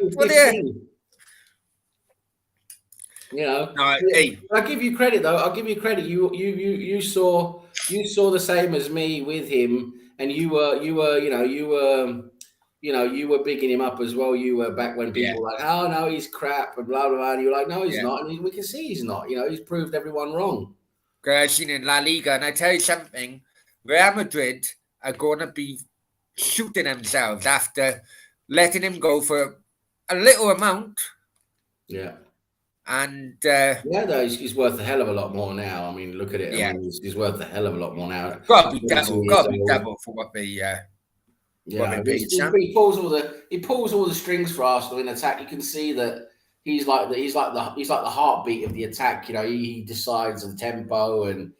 Hey. I'll give you credit though. I'll give you credit. You saw the same as me with him, and you were bigging him up as well. You were back when people were like, oh no, he's crap and blah blah blah. And you were like, no, he's not. And we can see he's not. He's proved everyone wrong. I've seen in La Liga, and I tell you something, Real Madrid are going to be shooting themselves after letting him go for a little amount. Yeah. And though he's worth a hell of a lot more now. I mean, look at it. Yeah. I mean, he's worth a hell of a lot more now. Got to be double for what they. He pulls all the strings for Arsenal in attack. You can see that he's like the heartbeat of the attack. He decides the tempo and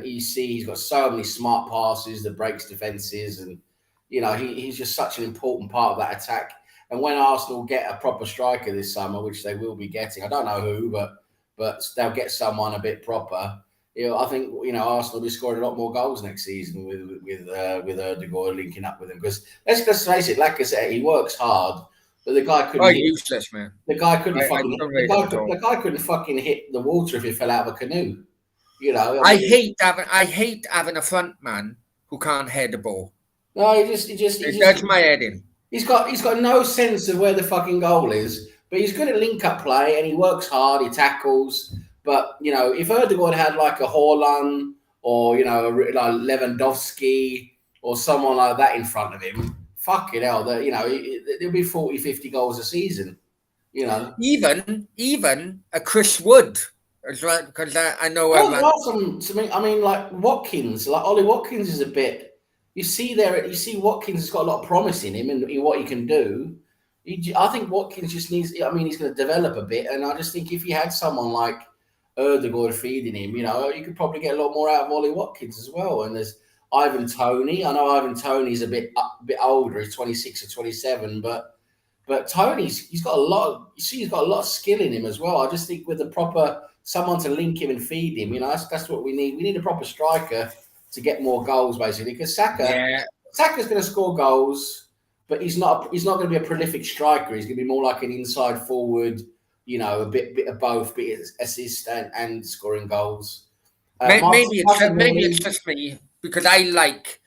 he's got so many smart passes that breaks defenses and he's just such an important part of that attack. And when Arsenal get a proper striker this summer, which they will be getting, I don't know who, but they'll get someone a bit proper. I think Arsenal will be scoring a lot more goals next season with Ødegaard linking up with him. Because let's face it, like I said, he works hard, but the guy couldn't. Useless, man. The guy couldn't the guy couldn't fucking hit the water if he fell out of a canoe. I hate having a front man who can't head the ball. No, he just does my head in. He's got no sense of where the fucking goal is, but he's good at link-up play and he works hard, he tackles. But, if Ødegaard had like a Haaland or, like Lewandowski or someone like that in front of him, fucking hell, there'll be 40, 50 goals a season, Even a Chris Wood, as well, because I know... I mean, like Watkins, like Ollie Watkins is a bit... You see Watkins has got a lot of promise in him and what he can do. I think Watkins just needs. I mean, he's going to develop a bit, and I just think if you had someone like Ødegaard feeding him, you could probably get a lot more out of Ollie Watkins as well. And there's Ivan Toney. I know Ivan Toney's a bit older. He's 26 or 27, but he's got a lot of skill in him as well. I just think with a proper someone to link him and feed him, that's what we need. We need a proper striker to get more goals, basically, because Saka's going to score goals, but he's not going to be a prolific striker. He's going to be more like an inside forward, a bit of both, bit assist and scoring goals. Maybe it's just me because I like,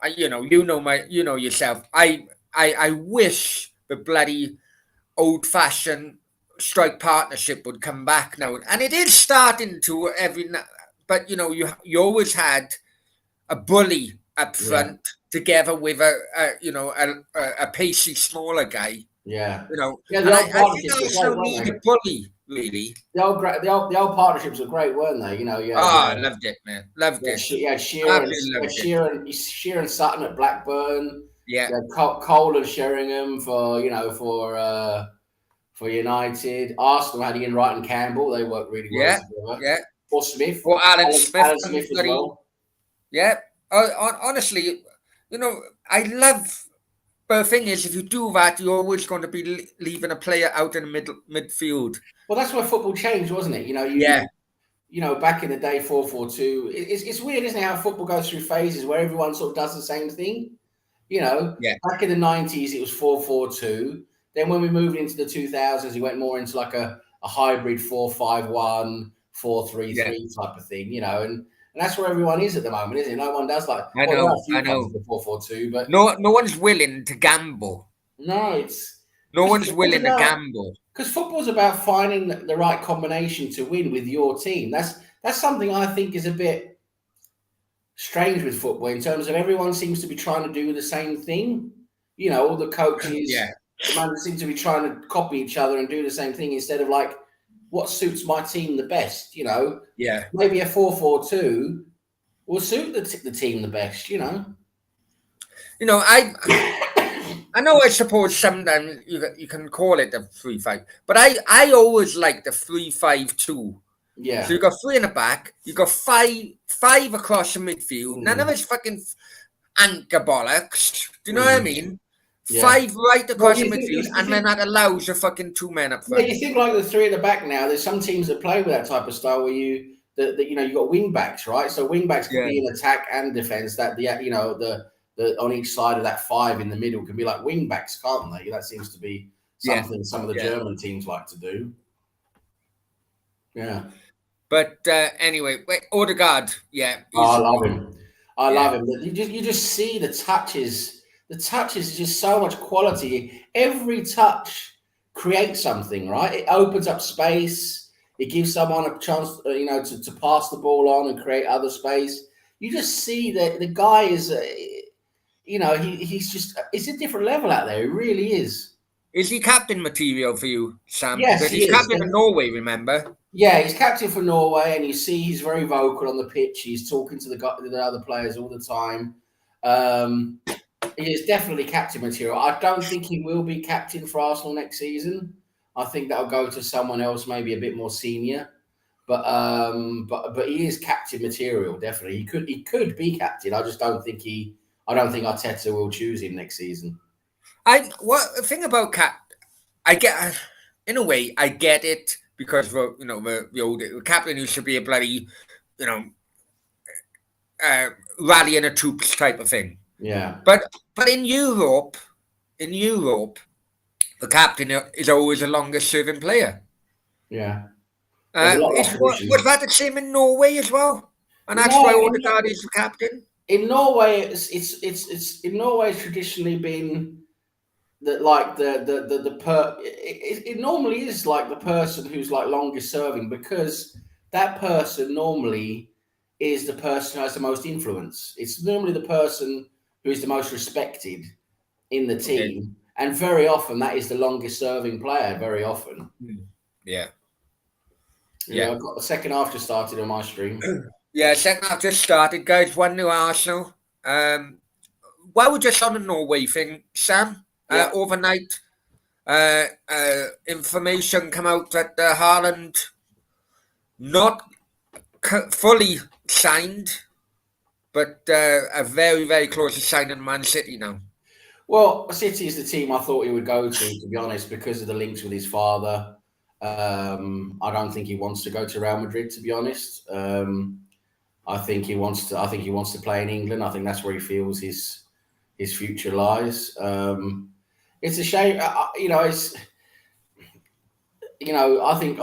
yourself. I wish the bloody old-fashioned strike partnership would come back now, and it is starting to every. But you always had a bully up front together with a pacey smaller guy. Yeah. I think also need a bully really. The old partnerships were great, weren't they? I loved it, man. Loved it. Yeah, Shearer and Sutton at Blackburn. Yeah. Cole and Sheringham for United. Arsenal had Ian Wright and Campbell. They worked really well together. Yeah. Or Smith. Or Alan Smith as well. Yeah. Honestly, I love. But the thing is, if you do that, you're always going to be leaving a player out in the midfield. Well, that's where football changed, wasn't it? Yeah, Back in the day, 4-4-2. It's weird, isn't it, how football goes through phases where everyone sort of does the same thing. yeah, Back in the 90s, it was 4-4-2. Then when we moved into the 2000s, it went more into like a hybrid 4-5-1, 4-3-3 type of thing, and that's where everyone is at the moment, isn't it? No one does there are a I few clubs know. with the 4-4-2, but No one's willing to gamble. no, it's No because one's football's willing to about gamble. because football's about finding the right combination to win with your team. That's something I think is a bit strange with football in terms of everyone seems to be trying to do the same thing. All the Yeah, coaches, the managers seem to be trying to copy each other and do the same thing instead of like what suits my team the best. yeah. Maybe a 4-4-2 will suit the team the best. I know. I suppose sometimes you can call it the 3-5, but I always like the 3-5-2. So Yeah. you got three in the back, you got five across the midfield. None of Mm. it's fucking anchor bollocks. Do you know what I Mm. mean? Yeah. Five right Well, across the midfield, you and then think that allows the fucking two men up Yeah, front. you think like the three at the back now. There's some teams that play with that type of style where you got wing backs, right? So wing backs can Yeah, be in attack and defense. That the on each side of that five in the middle can be like wing backs, can't they? That seems to be yeah, something some of the yeah. German teams like to do. Yeah. But anyway, wait, Odegaard, yeah, Oh, I he's love him. I yeah, love him. You just see the touches. The touches is just so much quality. Every touch creates something, right? It opens up space. It gives someone a chance, to pass the ball on and create other space. You just see that the guy is, he's just it's a different level out there. He really is. is he captain material for you, Sam? Yes, Because he he's is. captain of Norway, remember? Yeah, he's captain for Norway, and you see he's very vocal on the pitch. He's talking to the other players all the time. Um, he is definitely captain material. I don't think he will be captain for Arsenal next season. I think that'll go to someone else, maybe a bit more senior. But he is captain material. Definitely, he could be captain. I just don't think I don't think Arteta will choose him next season. The thing about I get in a way I get it because the old captain who should be a bloody you know uh, rallying a troops type of thing. Yeah, But in Europe, the captain is always the longest serving player. yeah. There's a lot of Was tradition. that the same in Norway as well? And that's No, why Odegaard is the captain. in Norway, it's in Norway. It's traditionally been that like it normally is like the person who's like longest serving because that person normally is the person who has the most influence. It's normally the person who is the most respected in the Okay. team, and very often that is the longest serving player. Very often, Yeah. I've got the second half just started on my stream. Yeah, second half just started, guys. 1-0 Arsenal. While we're just on the Norway thing, Sam, Yeah. overnight, information come out that Haaland not fully signed, but a very, very close to signing Man City now. Well, City is the team I thought he would go to be honest, because of the links with his father. I don't think he wants to go to Real Madrid, to be honest. I think he wants to. I think he wants to play in England. I think that's where he feels his future lies. It's a shame, It's I think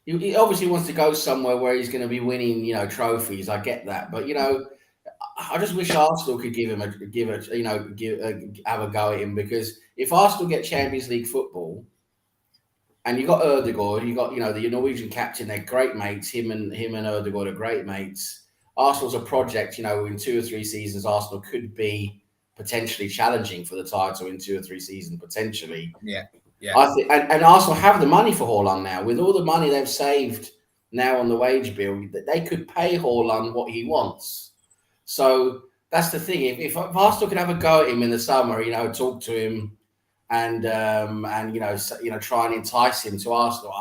he obviously wants to go somewhere where he's going to be winning, trophies. I get that, but I just wish Arsenal could have a go at him, because if Arsenal get Champions League football, and you got Ødegaard, you got the Norwegian captain, they're great mates. Him and Ødegaard are great mates. Arsenal's a project. In 2 or 3 seasons, Arsenal could be potentially challenging for the title in 2 or 3 seasons, potentially. Yeah, yeah. I think, and Arsenal have the money for Haaland now. With all the money they've saved now on the wage bill, they could pay Haaland what he wants. So that's the thing. If Arsenal could have a go at him in the summer, talk to him, and try and entice him to Arsenal,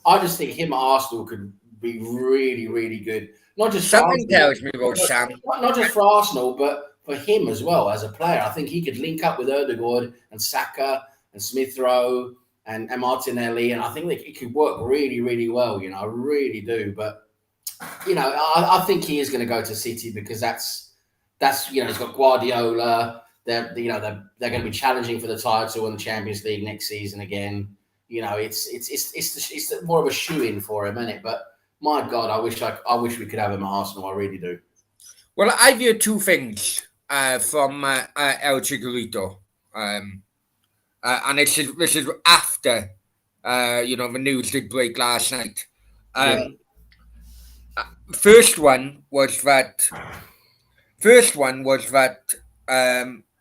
I just think him at Arsenal could be really, really good. Not just for Something Arsenal, tells me about Sam. not just for Arsenal, but for him as well as a player. I think he could link up with Ødegaard and Saka and Smith Rowe and Martinelli, and I think that it could work really, really well. I really do. But I think he is going to go to City because that's he's got Guardiola. They're going to be challenging for the title in the Champions League next season again. It's more of a shoe-in for him, isn't it? But my God, I wish we could have him at Arsenal. I really do. Well, I've heard two things from El Chicharito, and this is after the news did break last night. First one was that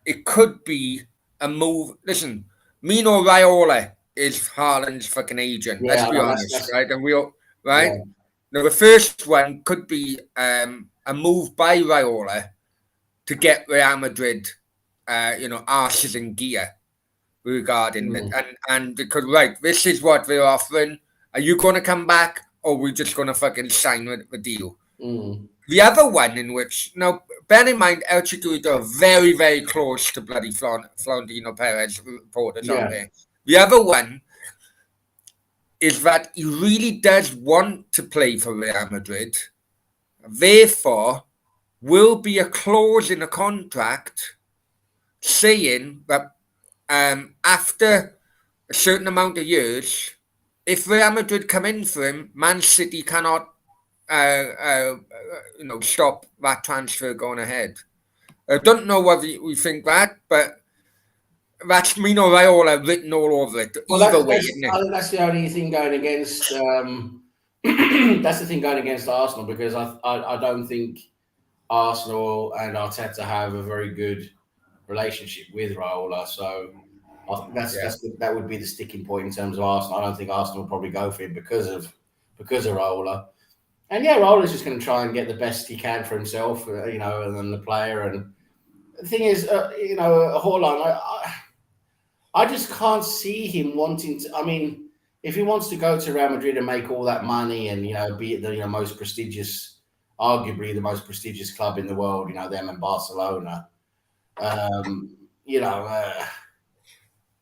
it could be a move. Listen, Mino Raiola is Haaland's fucking agent. Yeah, Let's be no, honest, right? And we all right. Yeah. Now the first one could be a move by Raiola to get Real Madrid, arses in gear regarding it, and because this is what they're offering. Are you going to come back, or are we just going to fucking sign the deal? The other one in which, now, bear in mind, El Chicharito are very, very close to bloody Florentino Perez reporters out there. The other one is that he really does want to play for Real Madrid. Therefore, will be a clause in a contract saying that after a certain amount of years, if Real Madrid come in for him, Man City cannot stop that transfer going ahead. I don't know whether we think that, but that's Mino Raiola written all over it. Well, Either way, isn't it? I think that's the only thing going against. That's the thing going against Arsenal because I don't think Arsenal and Arteta have a very good relationship with Raiola. So I think that would be the sticking point in terms of Arsenal. I don't think Arsenal will probably go for him because of Raiola. And Raula's just going to try and get the best he can for himself, and then the player. And the thing is, Haaland, I just can't see him wanting to. I mean, if he wants to go to Real Madrid and make all that money and be at the most prestigious, arguably the most prestigious club in the world, them and Barcelona.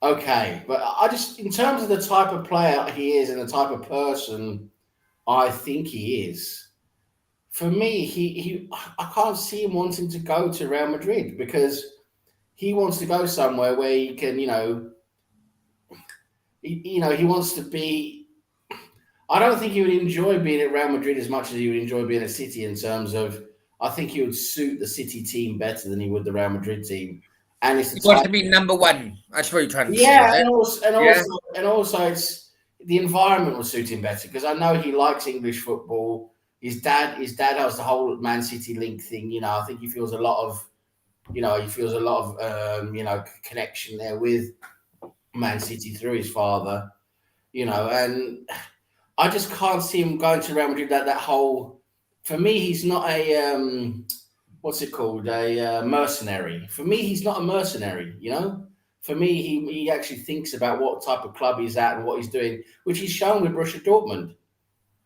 Okay, but I just, in terms of the type of player he is and the type of person I think he is, for me, I can't see him wanting to go to Real Madrid because he wants to go somewhere where he can, he wants to be. I don't think he would enjoy being at Real Madrid as much as he would enjoy being at City in terms of. I think he would suit the City team better than he would the Real Madrid team. And it's the he wants to be number one. That's what you're trying to say. Yeah, and also it's the environment will suit him better because I know he likes English football. His dad has the whole Man City link thing. I think he feels a lot of, connection there with Man City through his father. And I just can't see him going to Real Madrid. That whole, for me, he's not a what's it called? A mercenary. For me, he's not a mercenary. For me, he actually thinks about what type of club he's at and what he's doing, which he's shown with Borussia Dortmund.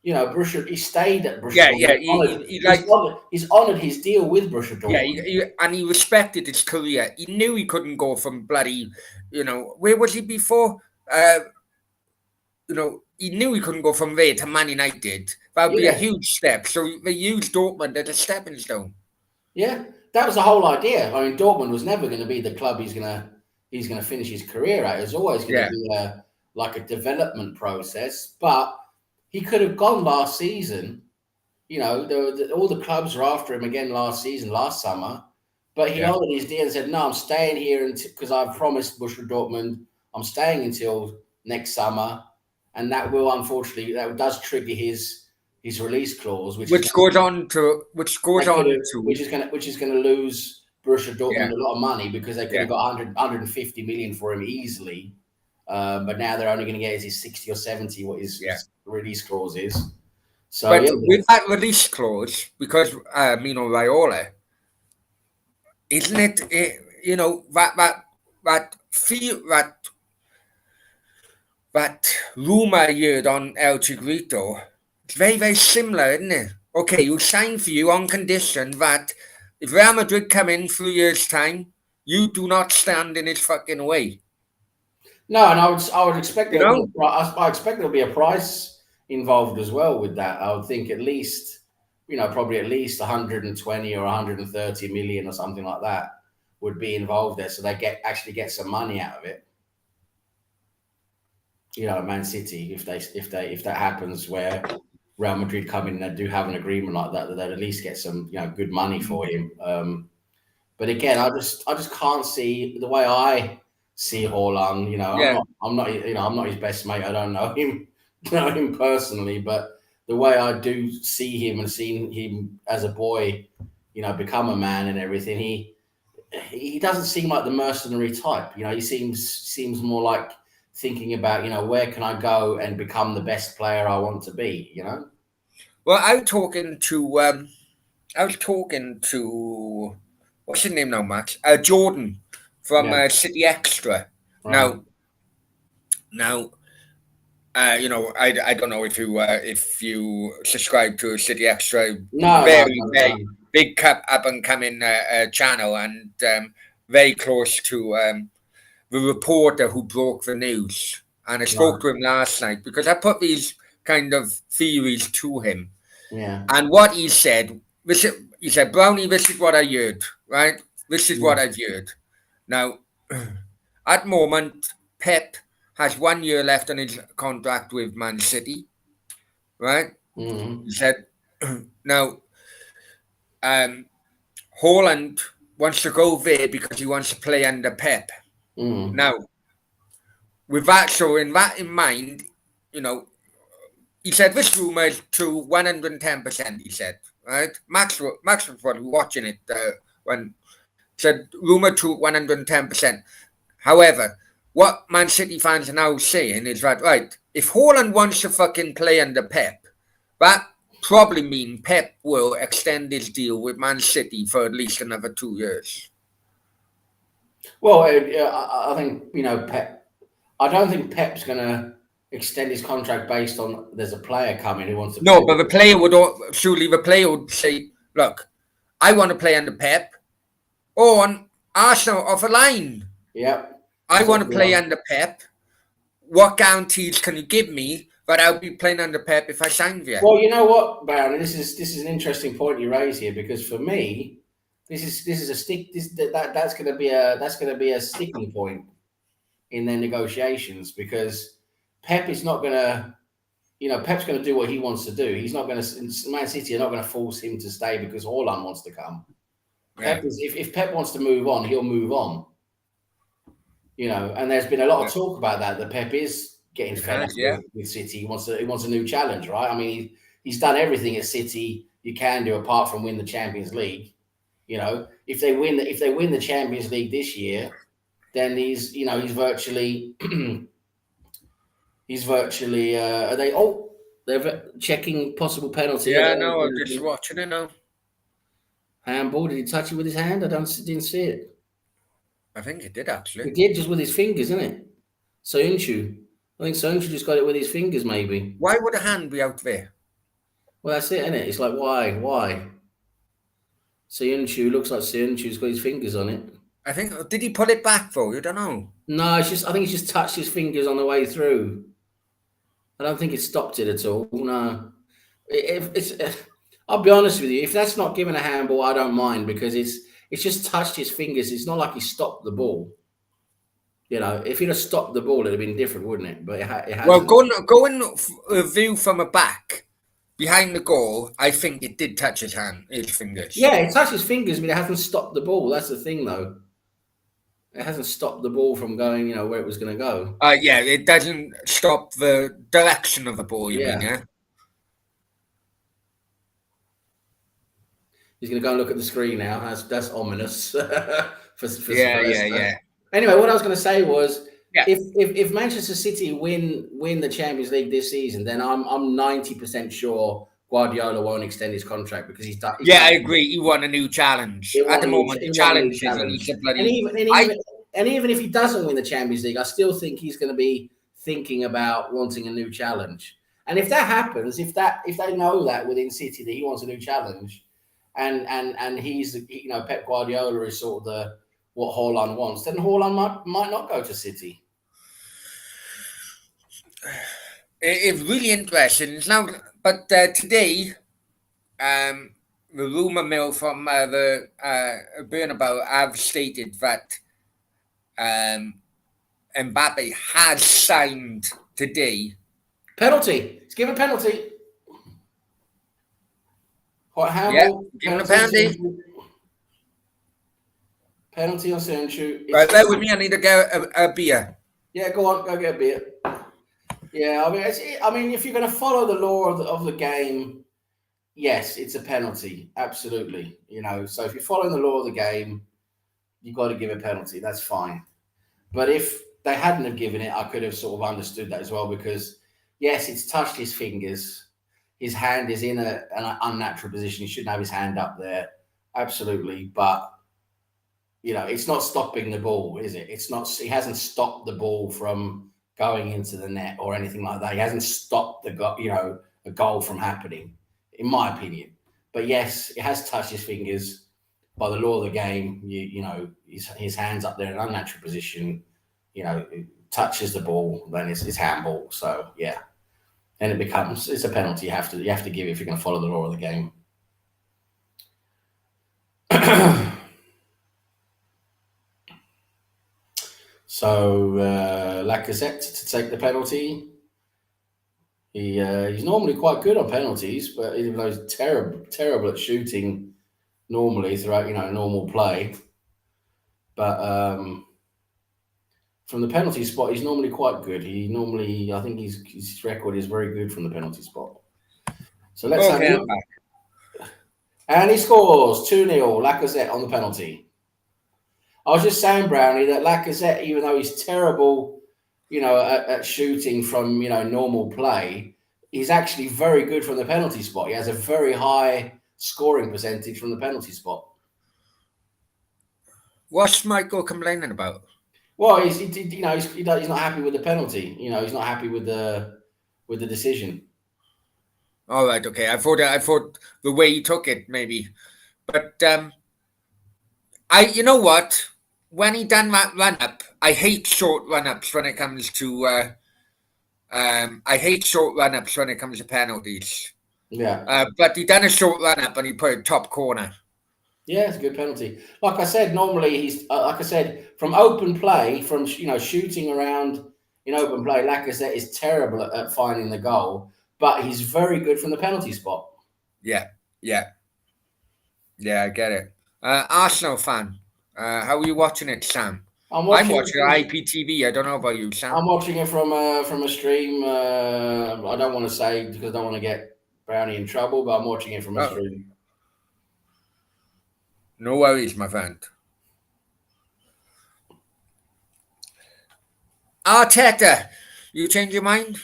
He stayed at Borussia Dortmund. He's honoured his deal with Borussia Dortmund. Yeah, and he respected his career. He knew he couldn't go from bloody, where was he before? He knew he couldn't go from there to Man United. That would be a huge step. So they used Dortmund as a stepping stone. Yeah, that was the whole idea. I mean, Dortmund was never going to be the club he's going to finish his career at. It was always going to be a development process. But he could have gone last season. All the clubs were after him again last summer. But he honoured his deal and said, "No, I'm staying here because I've promised Borussia Dortmund I'm staying until next summer." And that does trigger his release clause, which is going to lose Borussia Dortmund a lot of money because they could have got 150 million for him easily, but now they're only going to get his 60 or 70 what his release clause is. So, but with that release clause, because Mino Raiola, isn't it? That rumor I heard on El Chicharito, it's very, very similar, isn't it? Okay, you sign for you on condition that if Real Madrid come in 3 years' time, you do not stand in his fucking way. No, and I would expect You there'll be know? I expect there'll be a price involved as well with that. I would think at least, probably at least 120 or 130 million or something like that would be involved there, so they actually get some money out of it. Man City, if that happens, where Real Madrid come in and they do have an agreement like that, they'd at least get some good money for him. But again, I just can't see the way I see Haaland. Yeah. I'm not his best mate. I don't know him, know him personally, but the way I do see him and seen him as a boy, become a man and everything, he doesn't seem like the mercenary type. He seems more like thinking about, where can I go and become the best player I want to be. Well, I was talking to what's his name now, Max? Jordan from Yeah. City Extra. Right. Now, I don't know if you subscribe to City Extra, No, no, very no, very no. big up and coming channel, and very close to the reporter who broke the news. And I Right. spoke to him last night because I put these kind of theories to him. Yeah. And what he said, he said, Brownie, this is what I heard, right? This is Yeah. what I've heard. Now, at the moment, Pep has 1 year left on his contract with Man City, right? Mm-hmm. He said, now, um, Holland wants to go there because he wants to play under Pep. Mm-hmm. Now, with that, so in that in mind, you know, he said this rumor is true 110%. He said, right? Max was probably watching it when said rumor true 110%. However, what Man City fans are now saying is that right, if Haaland wants to fucking play under Pep, that probably mean Pep will extend his deal with Man City for at least another 2 years. Well, I think Pep. I don't think Pep's going to extend his contract based on there's a player coming who wants to play No, but with the him. player would surely the player would say, "Look, I want to play under Pep, or on Arsenal off a line. Yep, I want to exactly play right. under Pep. What guarantees can you give me that I'll be playing under Pep if I sign there?" Well, you know what, Baron, this is an interesting point you raise here, because for me, this is a stick. That's going to be a sticking point in their negotiations, because Pep is not going to. Pep's going to do what he wants to do. He's not going to. Man City are not going to force him to stay because Haaland wants to come. Yeah, Pep is if Pep wants to move on, he'll move on. And there's been a lot of talk about that Pep is getting it fed up has. Yeah, with City. He wants a new challenge, right? I mean, he's done everything at City you can do apart from win the Champions League. If they win the Champions League this year, then he's virtually are they they're checking possible penalty. yeah. No, I'm just watching it now. Handball. Did he touch it with his hand? Didn't see it. I think it did He actually. did, just with his fingers, isn't it? Soyuncu. I think Soyuncu just got it with his fingers, maybe. Why would a hand be out there? Well, that's it, isn't it? It's like, why? Soyuncu looks like Soyuncu's got his fingers on it. I think did he pull it back though? You don't know. No, I think he's just touched his fingers on the way through. I don't think it stopped it at all. No, I'll be honest with you. If that's not given a handball, I don't mind, because it's just touched his fingers. It's not like he stopped the ball. If he'd have stopped the ball, it'd have been different, wouldn't it? But it hasn't. Well, going a view from a back behind the goal, I think it did touch his fingers. Yeah, it touched his fingers, but it hasn't stopped the ball. That's the thing, though. It hasn't stopped the ball from going, where it was going to go. Yeah, it doesn't stop the direction of the ball. You Yeah. mean, yeah? He's going to go and look at the screen now. That's ominous for Yeah. Leicester. Anyway, what I was going to say was, Yeah. if Manchester City win the Champions League this season, then I'm 90% sure Guardiola won't extend his contract, because he's done. Yeah, I agree. He want a new challenge. At the moment, the challenge is he needs a bloody. And even if he doesn't win the Champions League, I still think he's going to be thinking about wanting a new challenge. And if that happens, if they know that within City that he wants a new challenge, and he's Pep Guardiola is sort of the what Haaland wants, then Haaland might not go to City. It's really interesting. Now, but today, um, the rumor mill from the Bernabeu have stated that um, Mbappe has signed today. Penalty. Let's give a penalty. What Yeah, handball? give him a Penalty on penalty. Sancho. Penalty on Sancho. Right, bear with me. I need to get a beer. Yeah, go on, go get a beer. Yeah, I mean, if you're going to follow the law of the game, yes, it's a penalty, absolutely. So if you're following the law of the game, you've got to give a penalty. That's fine. But if they hadn't have given it, I could have sort of understood that as well because, yes, it's touched his fingers. His hand is in an unnatural position. He shouldn't have his hand up there, absolutely. But it's not stopping the ball, is it? It's not. He hasn't stopped the ball from going into the net or anything like that. He hasn't stopped a goal from happening, in my opinion. But yes, it has touched his fingers. By the law of the game, his hands up there in an unnatural position. It touches the ball, then it's handball. So yeah, and it's a penalty. You have to give it if you're going to follow the law of the game. So Lacazette to take the penalty. He's normally quite good on penalties, but even though he's terrible at shooting normally throughout normal play, but from the penalty spot he's normally quite good. I think his record is very good from the penalty spot. So let's have a look. And he scores 2-0. Lacazette on the penalty. I was just saying, Brownie, that Lacazette, even though he's terrible, at shooting from, normal play, he's actually very good from the penalty spot. He has a very high scoring percentage from the penalty spot. What's Michael complaining about? Well, he's not happy with the penalty. He's not happy with the decision. All right, okay. I thought the way he took it, maybe, but you know what? When he done that run up, I hate short run ups when it comes to. I hate short run ups when it comes to penalties. Yeah. But he done a short run up and he put it top corner. Yeah, it's a good penalty. Like I said, normally he's from open play, from shooting around in open play. Lacazette is terrible at finding the goal, but he's very good from the penalty spot. Yeah, I get it. Arsenal fan. How are you watching it, Sam? I'm watching IPTV. I don't know about you, Sam. I'm watching it from a stream. I don't want to say because I don't want to get Brownie in trouble, but I'm watching it from a stream. No worries, my friend. Arteta, you change your mind?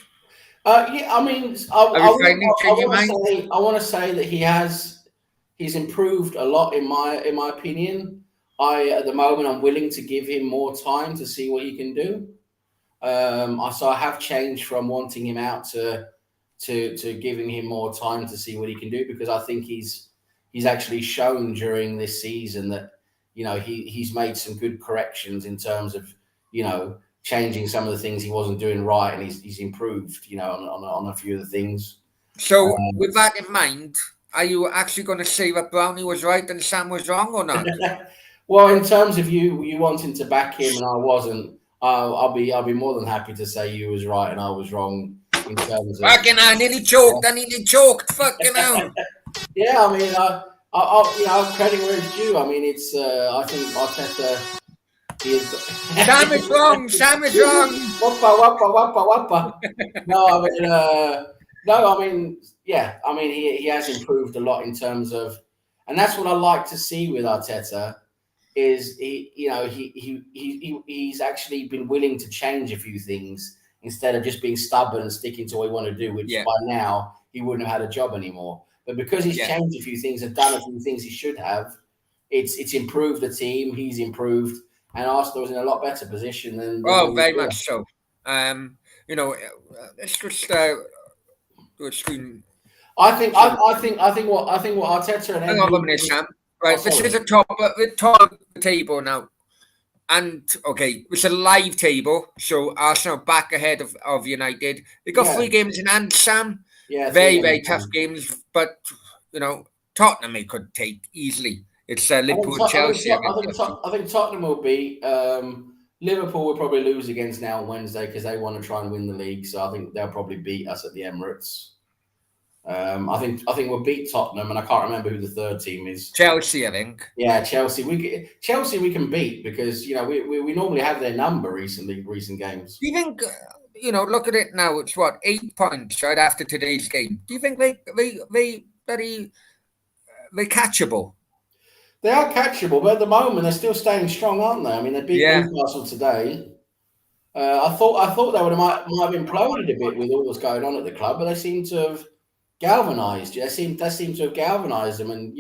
Yeah, I mean, I want to say that he's improved a lot in my opinion. At the moment, I'm willing to give him more time to see what he can do. So I have changed from wanting him out to giving him more time to see what he can do because I think he's actually shown during this season that he's made some good corrections in terms of changing some of the things he wasn't doing right, and he's improved on a few of the things. So with that in mind, are you actually going to say that Brownie was right and Sam was wrong or not? Well, in terms of you wanting to back him and I wasn't, I'll be more than happy to say you was right and I was wrong in terms of. Fucking hell, I nearly choked. Fucking hell. Yeah, I mean, I'll credit where it's due. I mean, it's I think Arteta. Sam is wrong. Wappa. No, I mean, yeah, I mean, he has improved a lot in terms of, and that's what I like to see with Arteta. Is he's actually been willing to change a few things instead of just being stubborn and sticking to what he wanted to do, which by now he wouldn't have had a job anymore. But because he's changed a few things and done a few things he should have, it's improved the team. He's improved, and Arsenal's in a lot better position than. Very much so. Let's just do a stream. I think what Arteta and Hang on a Emery. minute, Sam. Oh, Right, this sorry. is the top of the table now. And okay, it's a live table, so Arsenal back ahead of United. They got Yeah, 3 games in hand, Sam. yeah, three Very, games. very tough games, but Tottenham they could take easily. It's Liverpool and Chelsea against Chelsea. I think Tottenham will beat. Liverpool will probably lose against now on Wednesday because they want to try and win the league. So I think they'll probably beat us at the Emirates. I think we'll beat Tottenham, and I can't remember who the third team is. Chelsea, I think. Yeah, Chelsea. Chelsea we can beat because we normally have their number recent games. Do you think look at it now? It's what 8 points right after today's game. Do you think they catchable? They are catchable, but at the moment they're still staying strong, aren't they? I mean, they beat Yeah, Newcastle today. I thought they might have imploded a bit with all that's going on at the club, but they seem to have galvanised. They seem to have galvanised them, and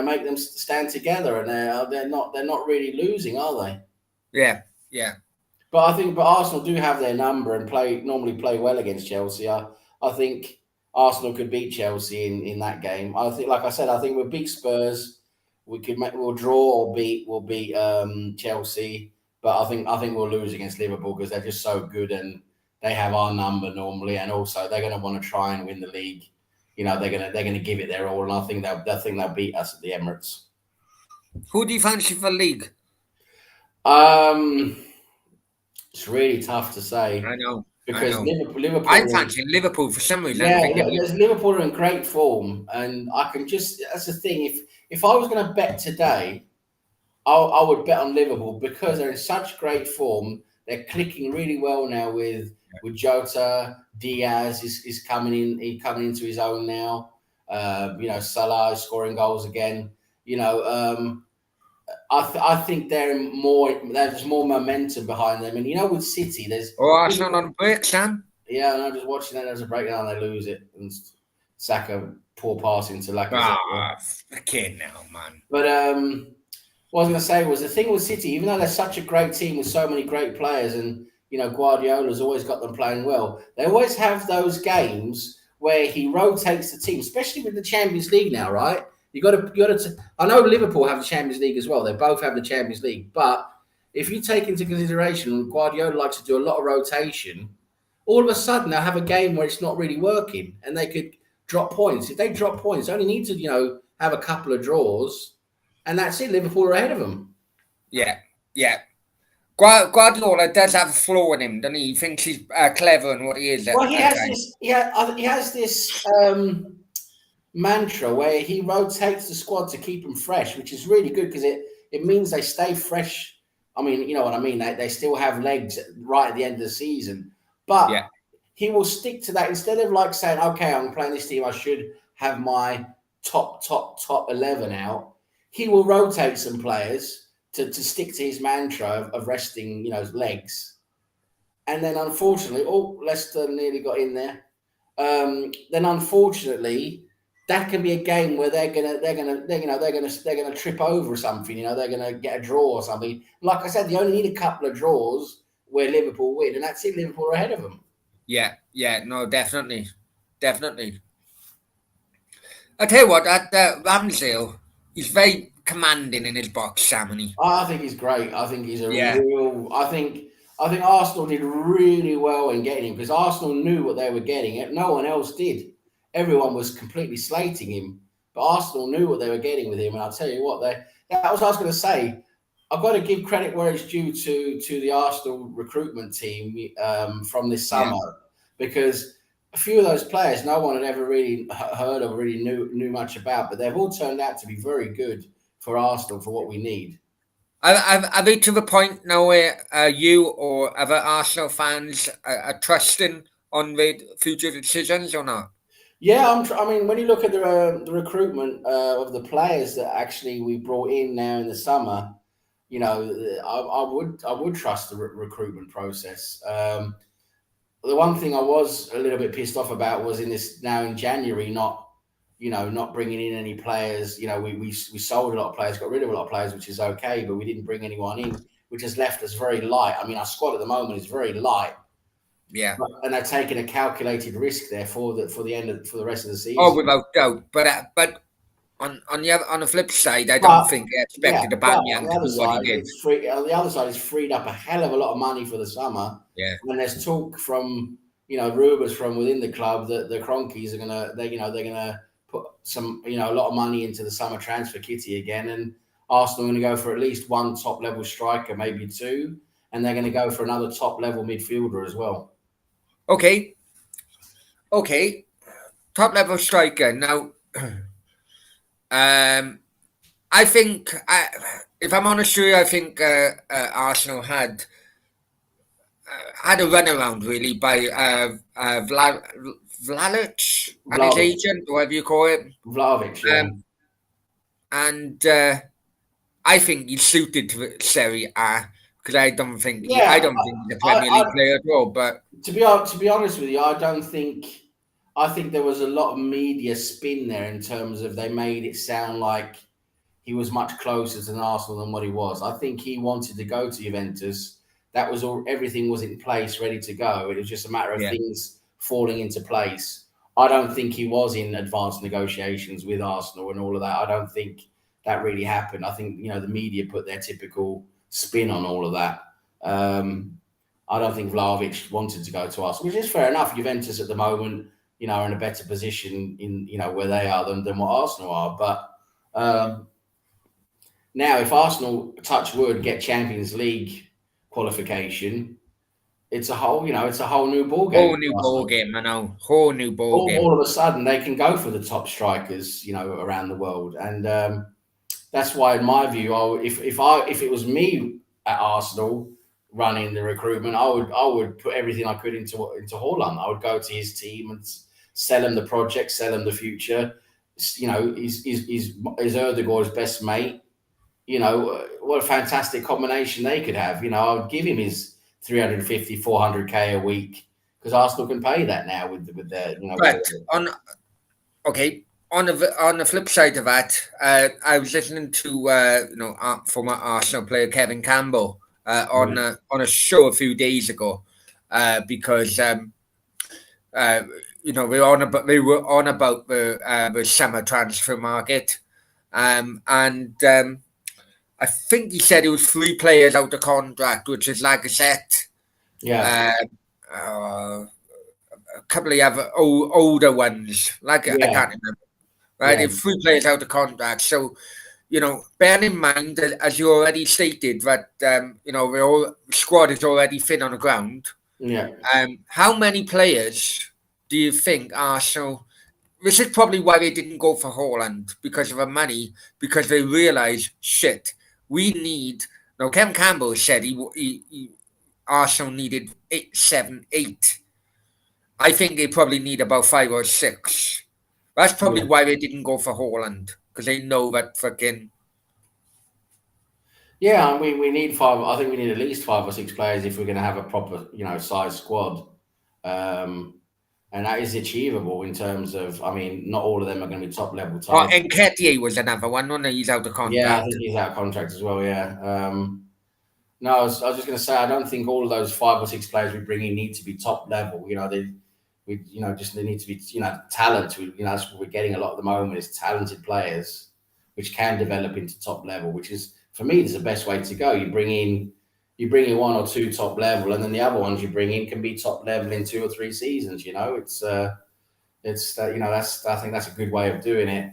make them stand together, and they're not really losing, are they? yeah. But Arsenal do have their number and normally play well against Chelsea. I think Arsenal could beat Chelsea in that game. I think, like I said, I think we'll beat Spurs. We'll draw or beat Chelsea. But I think we'll lose against Liverpool because they're just so good and they have our number normally, and also they're going to want to try and win the league. They're gonna give it their all, and I think they'll beat us at the Emirates. Who do you fancy for league? Um, it's really tough to say I know. because Liverpool. I'm fancying Liverpool for some reason. Yeah, I'm thinking Liverpool are in great form, and that's the thing. If I was going to bet today, I would bet on Liverpool because they're in such great form. They're clicking really well now with Jota. Diaz is coming in. He's coming into his own now. Salah is scoring goals again. I think there's more momentum behind them, and with City, there's Arsenal on break, Sam. yeah, and I'm just watching that as a breakdown. They lose it, and Saka poor pass into Lacazette. Fucking now, man. But what I was going to say was the thing with City, even though they're such a great team with so many great players, and Guardiola's always got them playing well, they always have those games where he rotates the team, especially with the Champions League now, right? You got to. I know Liverpool have the Champions League as well. They both have the Champions League, but if you take into consideration Guardiola likes to do a lot of rotation, all of a sudden they'll have a game where it's not really working, and they could drop points. If they drop points, they only need to have a couple of draws. And that's it. Liverpool are ahead of them. Yeah. Guardiola does have a flaw in him, doesn't he? He thinks he's clever and what he is. Well, he has this mantra where he rotates the squad to keep them fresh, which is really good because it means they stay fresh. I mean, you know what I mean? They still have legs right at the end of the season. But he will stick to that instead of saying, okay, I'm playing this team, I should have my top 11 out. He will rotate some players to stick to his mantra of resting, legs. And then unfortunately, Leicester nearly got in there. Then unfortunately, that can be a game where they're gonna trip over or something. They're gonna get a draw or something. Like I said, they only need a couple of draws where Liverpool win, and that's it. Liverpool are ahead of them. Yeah, no, definitely. I tell you what, that Ramsdale, he's very commanding in his box, Sam, and I think he's great. I think he's real. I think Arsenal did really well in getting him because Arsenal knew what they were getting. No one else did. Everyone was completely slating him, but Arsenal knew what they were getting with him. And I'll tell you what, that was what I was going to say. I've got to give credit where it's due to the Arsenal recruitment team from this summer because a few of those players no one had ever really heard of, really knew much about, but they've all turned out to be very good for Arsenal for what we need. Are they to the point now where you or other Arsenal fans are trusting on the future decisions or not? Yeah, I mean, when you look at the recruitment of the players that actually we brought in now in the summer, I would trust the recruitment process. The one thing I was a little bit pissed off about was in January not bringing in any players. We sold a lot of players, got rid of a lot of players, which is okay, but we didn't bring anyone in, which has left us very light. I mean, our squad at the moment is very light. Yeah. and they're taking a calculated risk there for the rest of the Oh, season. without doubt. But on the flip side, I don't But think I yeah, expected but on Aubameyang the to other do what he side, did. it's free. On the other side, it's freed up a hell of a lot of money for the summer. Yeah. And there's talk from rumors from within the club that the Cronkies are they're gonna put some a lot of money into the summer transfer kitty again, and Arsenal are going to go for at least one top level striker, maybe two, and they're going to go for another top level midfielder as well. Okay. Okay. Top level striker. Now, I think, if I'm honest with you, I think Arsenal had a run around really by Vlalic and his Vlahovic, agent, whatever you call it. Vlahovic, yeah, Um, and I think he's suited to Serie A because I yeah. don't think he's a I, Premier I League player at all. But to be honest with you, I don't think. I think there was a lot of media spin there in terms of they made it sound like he was much closer to Arsenal than what he was. I think he wanted to go to Juventus. That was all. Everything was in place, ready to go. It was just a matter of yeah, things falling into place. I don't think he was in advanced negotiations with Arsenal and all of that. I don't think that really happened. I think the media put their typical spin on all of that. I don't think Vlahovic wanted to go to Arsenal, which is fair enough. Juventus at the moment, are in a better position in where they are than what Arsenal are. But now, if Arsenal, touch wood, get Champions League qualification, it's a whole new ball game whole new for ball Arsenal. game. I know, whole new ball game. All of a sudden, they can go for the top strikers, around the world, and that's why, in my view, if it was me at Arsenal running the recruitment, I would put everything I could into Haaland. I would go to his team and sell him the project, sell him the future. He's Erdogan's best mate. What a fantastic combination they could have. I would give him his 350, 400K a week because Arsenal can pay that now with their, But on the flip side of that, I was listening to former Arsenal player Kevin Campbell on a show a few days ago, because they were on about the summer transfer market, and I think he said it was 3 players out of contract, which is Lacazette, yeah, a couple of other older ones, like I yeah, can't remember. Right, yeah, if 3 players out of contract, so bearing in mind that, as you already stated, that the squad is already thin on the ground. yeah. How many players do you think Arsenal? This is probably why they didn't go for Haaland, because of the money, because they realised, shit, we need. Now, Kevin Campbell said Arsenal needed 8, 7, 8. I think they probably need about 5 or 6. That's probably Yeah. why they didn't go for Haaland, because they know that fucking. Yeah, and we need five. I think we need at least 5 or 6 players if we're going to have a proper, size squad, and that is achievable in terms of. I mean, not all of them are going to be top level Oh, type. and Nketiah was another one, wasn't he? He's out of Yeah, I contract. think he's out of contract as well. Yeah. No, I was just going to say I don't think all of those 5 or 6 players we bring in need to be top level. They need to be talent. That's what we're getting a lot at the moment is talented players, which can develop into top level. Which is for me is the best way to go. You bring in 1 or 2 top level, and then the other ones you bring in can be top level in 2 or 3 seasons. It's I think that's a good way of doing it.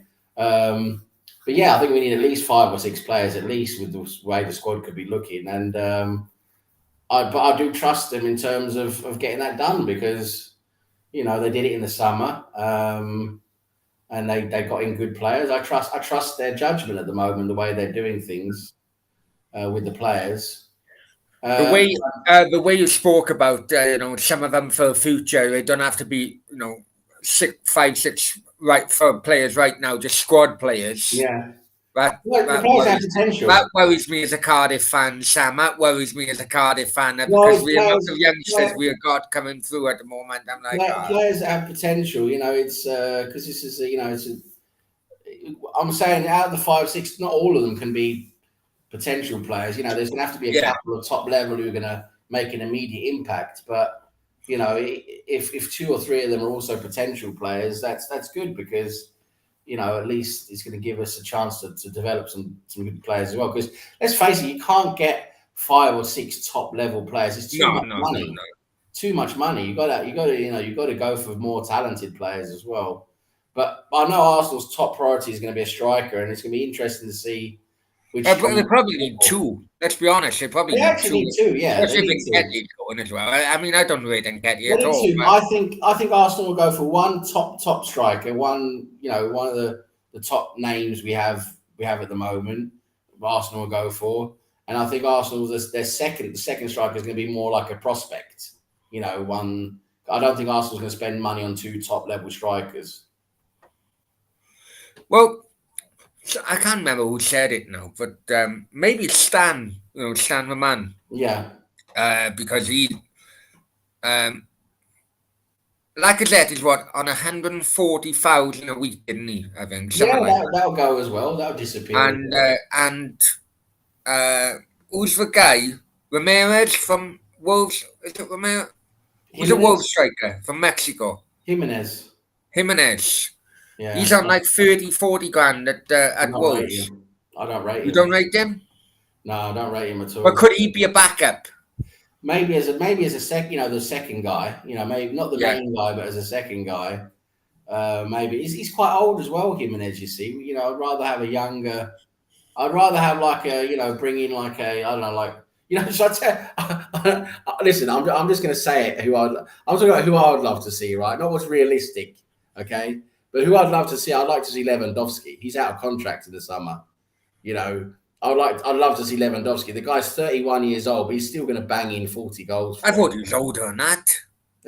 But yeah, I think we need at least 5 or 6 players at least with the way the squad could be looking, and but I do trust them in terms of getting that done because they did it in the summer, and they got in good players. I trust their judgment at the moment, the way they're doing things with the players. The way the way you spoke about some of them for the future, they don't have to be 6, 5, 6 right for players right now, just squad players. Yeah, That well, the that players have worries that potential. worries me as a Cardiff fan, Sam. That worries me as a Cardiff fan, because Well, the amount of youngsters we've got coming through at the moment, I'm like, players that have potential. It's because this is I'm saying out of the 5, 6, not all of them can be potential players. There's going to have to be a yeah, couple of top level who are going to make an immediate impact. But you know, if two or three of them are also potential players, that's good because you know at least it's going to give us a chance to develop some good players as well. Because let's face it, you can't get five or six top level players. It's too No, much no, no, money. no. Too much money. You got to go for more talented players as well. But I know Arsenal's top priority is going to be a striker, and it's going to be interesting to see which They striker probably they go need for. two. Let's be honest. They probably They need actually two, need two. Yeah, they especially need if two. Nketiah's going as well. I mean, I don't rate Nketiah They at need all, two. but I think Arsenal will go for one top striker, one of the top names we have at the moment. Arsenal will go for, and I think Arsenal their second striker is going to be more like a prospect. One. I don't think Arsenal's going to spend money on two top level strikers. well, so I can't remember who said it now, but maybe it's Stan, Stan the man, Yeah, because um, Lacazette is what on 140,000 a week, isn't he? I think yeah, something like that'll go as well. That'll disappear as that. well. And uh, who's the guy? Ramirez from Wolves? Is it Ramirez? Who's a Wolves Jimenez, striker from Mexico? Jimenez. Jimenez. He's Yeah, on like 30, 40 grand I at don't rate Wolves. him. I don't rate You him. don't rate him? No, I don't rate him at But all. could he be a backup? Maybe as a second, the second guy, maybe not the Yeah. main guy, but as a second guy, maybe he's quite old as well. Jimenez, you see, I'd rather have a younger. I'd rather have like a, bring in like a, I don't know, like So listen, I'm just going to say it. I'm talking about who I would love to see, right? Not what's realistic, okay? But who I'd love to see, I'd like to see Lewandowski. He's out of contract in the summer. You know, I'd love to see Lewandowski. The guy's 31 years old, but he's still going to bang in 40 goals I for us. thought he was older than that.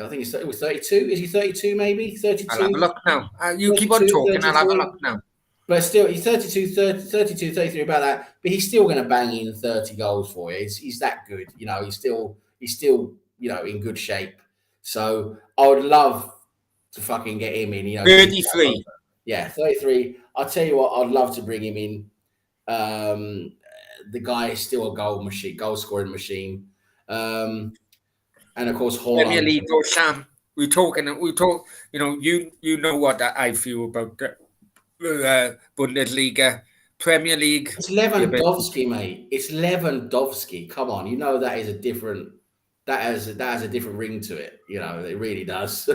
I think he was 32. Is he 32 maybe? I'll have a 32? look now. You keep on 32, talking, I'll have a 33. look now. But still, he's 32, 30, 32, 33, about that. But he's still going to bang in 30 goals for you. He's that good. He's still in good shape. So I would love to fucking get him in. 33. Yeah, 33. I'll tell you what, I'd love to bring him in. The guy is still a goal scoring machine. And of course, Premier Haaland. League, though, Sam. We talk, you know what I feel about the Bundesliga, Premier League. It's You're a bit- Lewandowski, mate. It's Lewandowski. Come on, that is a different. That has a different ring to it. It really does.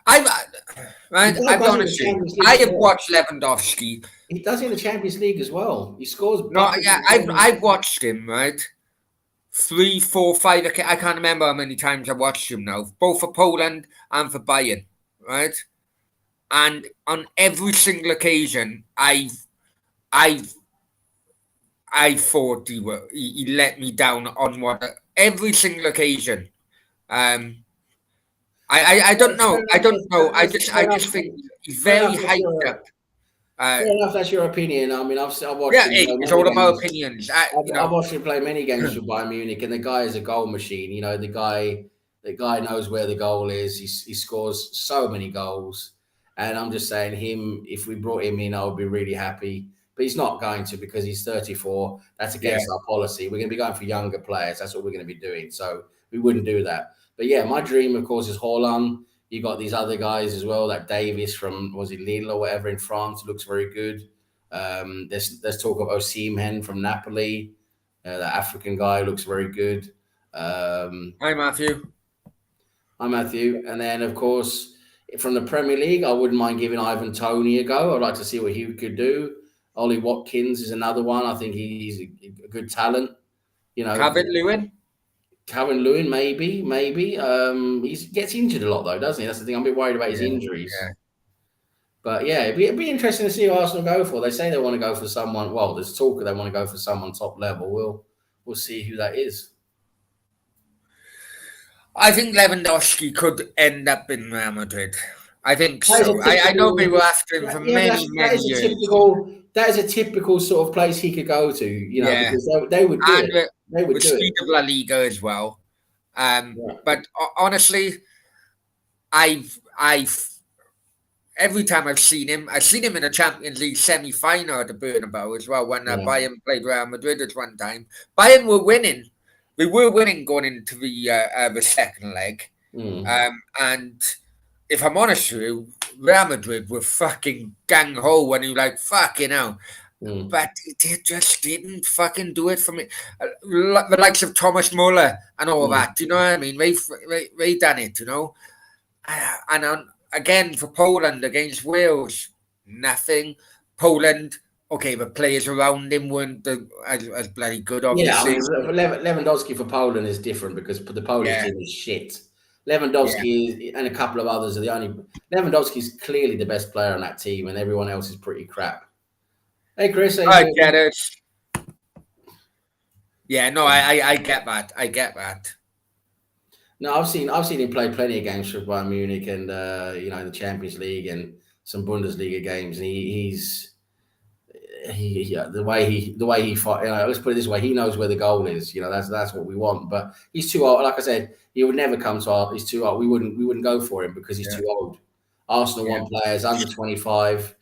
I'll He be does it in the honest with you. Champions League I as have well. watched Lewandowski. He does it in the Champions League as well. He scores. No, buckets yeah, in the Champions I've League. watched him, right? 3, 4, 5. I can't remember how many times I've watched him now, both for Poland and for Bayern, right? And on every single occasion, I thought he let me down on every single occasion. I don't know. I don't know. I just think he's Fair very enough. hyped up. Fair enough. That's your opinion. I mean, I've watched Yeah, him it's many all about games. opinions. I've watched him play many games for Bayern Munich, and the guy is a goal machine. The guy knows where the goal is. He scores so many goals, and I'm just saying, if we brought him in, I would be really happy. But he's not going to because he's 34. That's against our policy. We're going to be going for younger players. That's what we're going to be doing. So we wouldn't do that. But yeah, my dream, of course, is Haaland. You got these other guys as well, like Davis from was it Lille or whatever in France, looks very good. There's talk of Osimhen from Napoli. The African guy looks very good. Hi, Matthew. I'm Matthew. And then, of course, from the Premier League, I wouldn't mind giving Ivan Toney a go. I'd like to see what he could do. Ollie Watkins is another one. I think he's a good talent. Calvert Lewin. Calvin Lewin, maybe. He gets injured a lot, though, doesn't he? That's the thing. I'm a bit worried about his injuries. Yeah. But yeah, it'd be interesting to see who Arsenal go for. They say they want to go for someone. Well, there's talk that they want to go for someone top level. We'll see who that is. I think Lewandowski could end up in Real Madrid. I think so. I know they were after him for many years. That is a typical sort of place he could go to, because they would do it. They would with do speed it. of La Liga as well. But honestly, I've every time I've seen him in a Champions League semi-final at the Bernabeu as well when Bayern played Real Madrid at one time. Bayern were winning, they were winning going into the second leg. And if I'm honest with you, Real Madrid were fucking gang ho when you like fucking hell. But they just didn't fucking do it for me. The likes of Thomas Muller and all that, you know what I mean? They done it, you know. And again, for Poland against Wales, nothing. Poland, okay, the players around him weren't as bloody good, Yeah, I obviously. mean, Lewandowski for Poland is different because the Polish Yeah, team is shit. yeah. And a couple of others are the only. Lewandowski's clearly the best player on that team, and everyone else is pretty crap. Hey, Chris, how you I doing? get it. Yeah, no, I get that. I get that. No, I've seen him play plenty of games for Bayern Munich and in the Champions League and some Bundesliga games, and the way he fought. Let's put it this way: he knows where the goal is. That's what we want. But he's too old. Like I said, he would never come to our. He's too old. We wouldn't go for him because he's Yeah, too old. Arsenal yeah, want players under 25.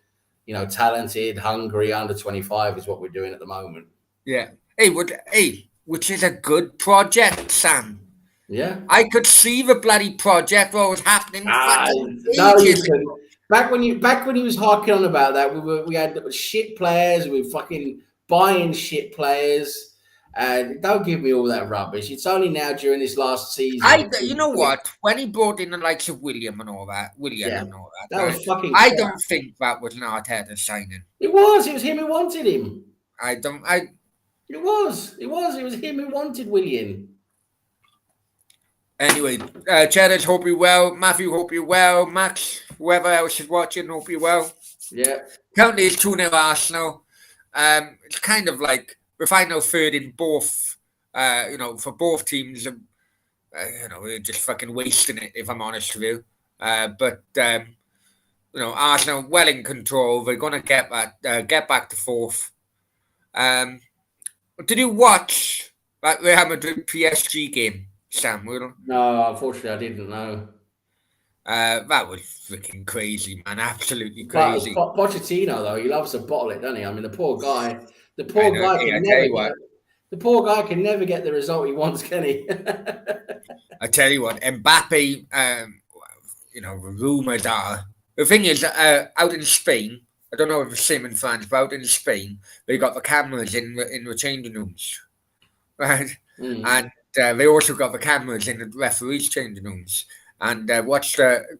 Talented, hungry, under 25 is what we're doing at the moment. yeah. Which is a good project, Sam. Yeah. I could see the bloody project what was happening fucking No, you ages couldn't. ago. Back when he was harking on about that, we had shit players, we were fucking buying shit players, and don't give me all that rubbish. It's only now during this last season. You know what? When he brought in the likes of William and all that, Yeah, that right? was fucking I crap. don't think that was an Arteta signing. It was him who wanted him. I don't. It was him who wanted William. Anyway, Cheddars, hope you're well. Matthew, hope you're well. Max, whoever else is watching, hope you're well. Yeah. Currently, it's 2-0 Arsenal. It's kind of like the final third in both, for both teams. We're just fucking wasting it, if I'm honest with you. But Arsenal well in control. They're going to get back to fourth. Did you watch that Real Madrid PSG game, Samuel? No, unfortunately, I didn't know. That was freaking crazy, man. Absolutely But crazy. Pochettino, though, he loves to bottle it, doesn't he? I mean, the poor guy I tell you what. The poor guy can never get the result he wants, can he? I tell you what, Mbappe. The rumors are the thing is out in Spain. I don't know if it's the same in France, but out in Spain, they got the cameras in the changing rooms, right? And they also got the cameras in the referees' changing rooms. And watch the.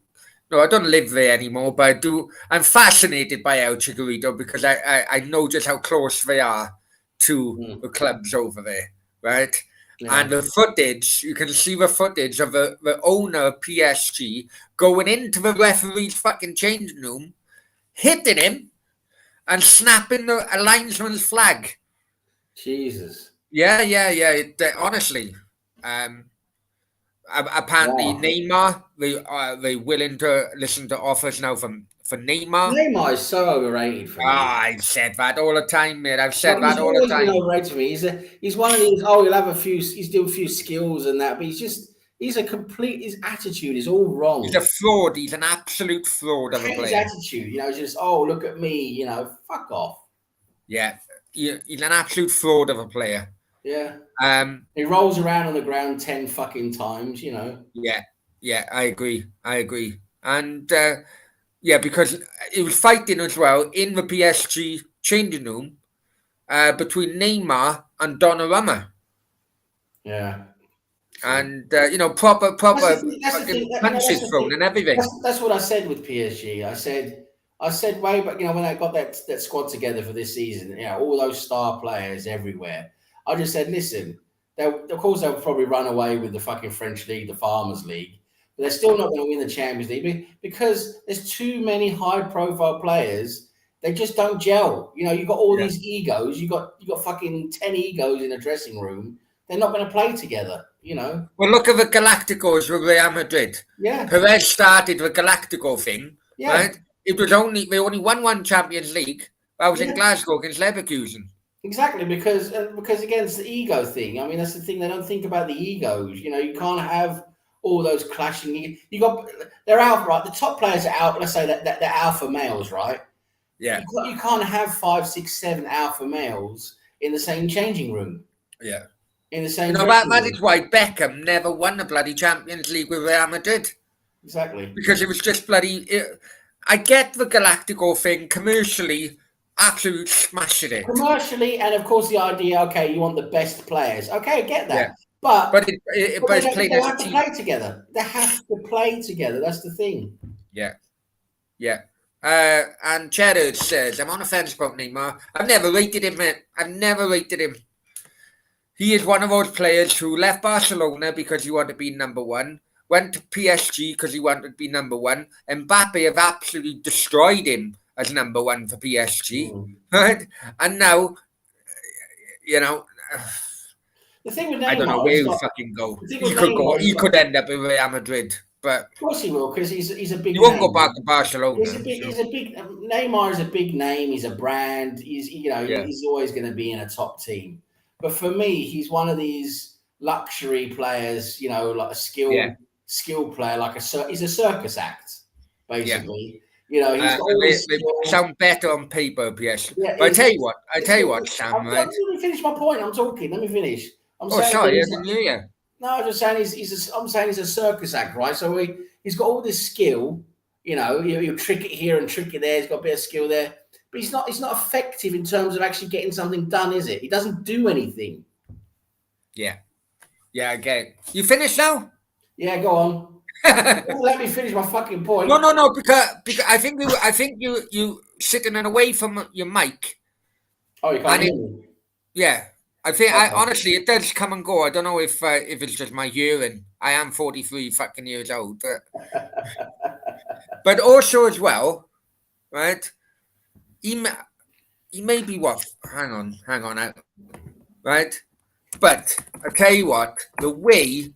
No, I don't live there anymore, but I do. I'm fascinated by El Chicharito because I know just how close they are to the clubs over there, right? Yeah. And the footage, you can see the footage of the owner of PSG going into the referee's fucking changing room, hitting him, and snapping the linesman's flag. Jesus. Yeah. Honestly, apparently Neymar, they willing to listen to offers now for Neymar. Neymar is so overrated for me. I've said that all the time, mate. I've said But that he's all the always time. been overrated for me. He's one of these. Oh, he's doing a few skills and that, but his attitude is all wrong. He's a fraud. He's an absolute fraud of a player. His attitude, just look at me, fuck off. Yeah, he's an absolute fraud of a player. Yeah. He rolls around on the ground 10 fucking times, Yeah, I agree. And because he was fighting as well in the PSG changing room between Neymar and Donnarumma. Yeah. And proper punches thrown and everything. That's what I said with PSG. I said way back, when I got that squad together for this season, all those star players everywhere. I just said, listen, of course they'll probably run away with the fucking French league, the Farmers League, but they're still not going to win the Champions League because there's too many high-profile players. They just don't gel. You've got all these egos. You got fucking 10 egos in a dressing room. They're not going to play together. Well, look at the Galacticos with Real Madrid. Yeah. Perez started the Galactico thing, yeah. Right? They only won one Champions League. That was in Glasgow against Leverkusen. Exactly, because again, it's the ego thing. I mean, that's the thing. They don't think about the egos. You can't have all those clashing. They're out, right? The top players are out. Let's say that they're alpha males, right? Yeah. You can't have 5, 6, 7 alpha males in the same changing room. Yeah. in the You same know, dressing that room. is why Beckham never won the bloody Champions League with Real Madrid. Exactly. Because it was just bloody. I get the Galactico thing commercially, absolute smashing it. Commercially, and of course, the idea. Okay, you want the best players. Okay, I get Yeah, that, but but it's played they as a have to team. play together. They have to play together. That's the thing. Yeah, yeah. And Cheddar says, I'm on the fence about Neymar. I've never rated him, man. I've never rated him. He is one of those players who left Barcelona because he wanted to be number one, went to PSG because he wanted to be number one. Mbappe have absolutely destroyed him as number one for PSG, Mm. right? And now, you know, The thing with I don't know Neymar, where he's he'll got. fucking go. The thing He with could go. Neymar, he's He got. could end up in Real Madrid, but Of course, he will, because he's a he big won't go name. back to Barcelona. He's So a big. Neymar is a big name. He's a brand. yeah, He's always going to be in a top team. But for me, he's one of these luxury players. Like a yeah, skill player, he's a circus act, yeah. basically. He's got And all this they skill. sound better on paper, PSG. Yeah, But I it's tell you got. what, Sam, right? Let me finish my point. I'm talking. Let me finish. I'm Oh, saying that sorry, I he's didn't hear you. no, I'm just saying I'm saying he's a circus act, right? So he's got all this skill. He'll trick it here and trick it there. He's got a bit of skill there, but he's not effective in terms of actually getting something done, is it? He doesn't do anything. Yeah, yeah, okay. You finished now? Yeah, go on. Let me finish my fucking point. No, because I think you sitting away from your mic, Oh, you can't and hear me. yeah, I Okay. honestly it does come and go. I don't know if it's just my hearing. I am 43 fucking years old, but also as well, right? He may, he may be what? Hang on, right? But I tell you what, the way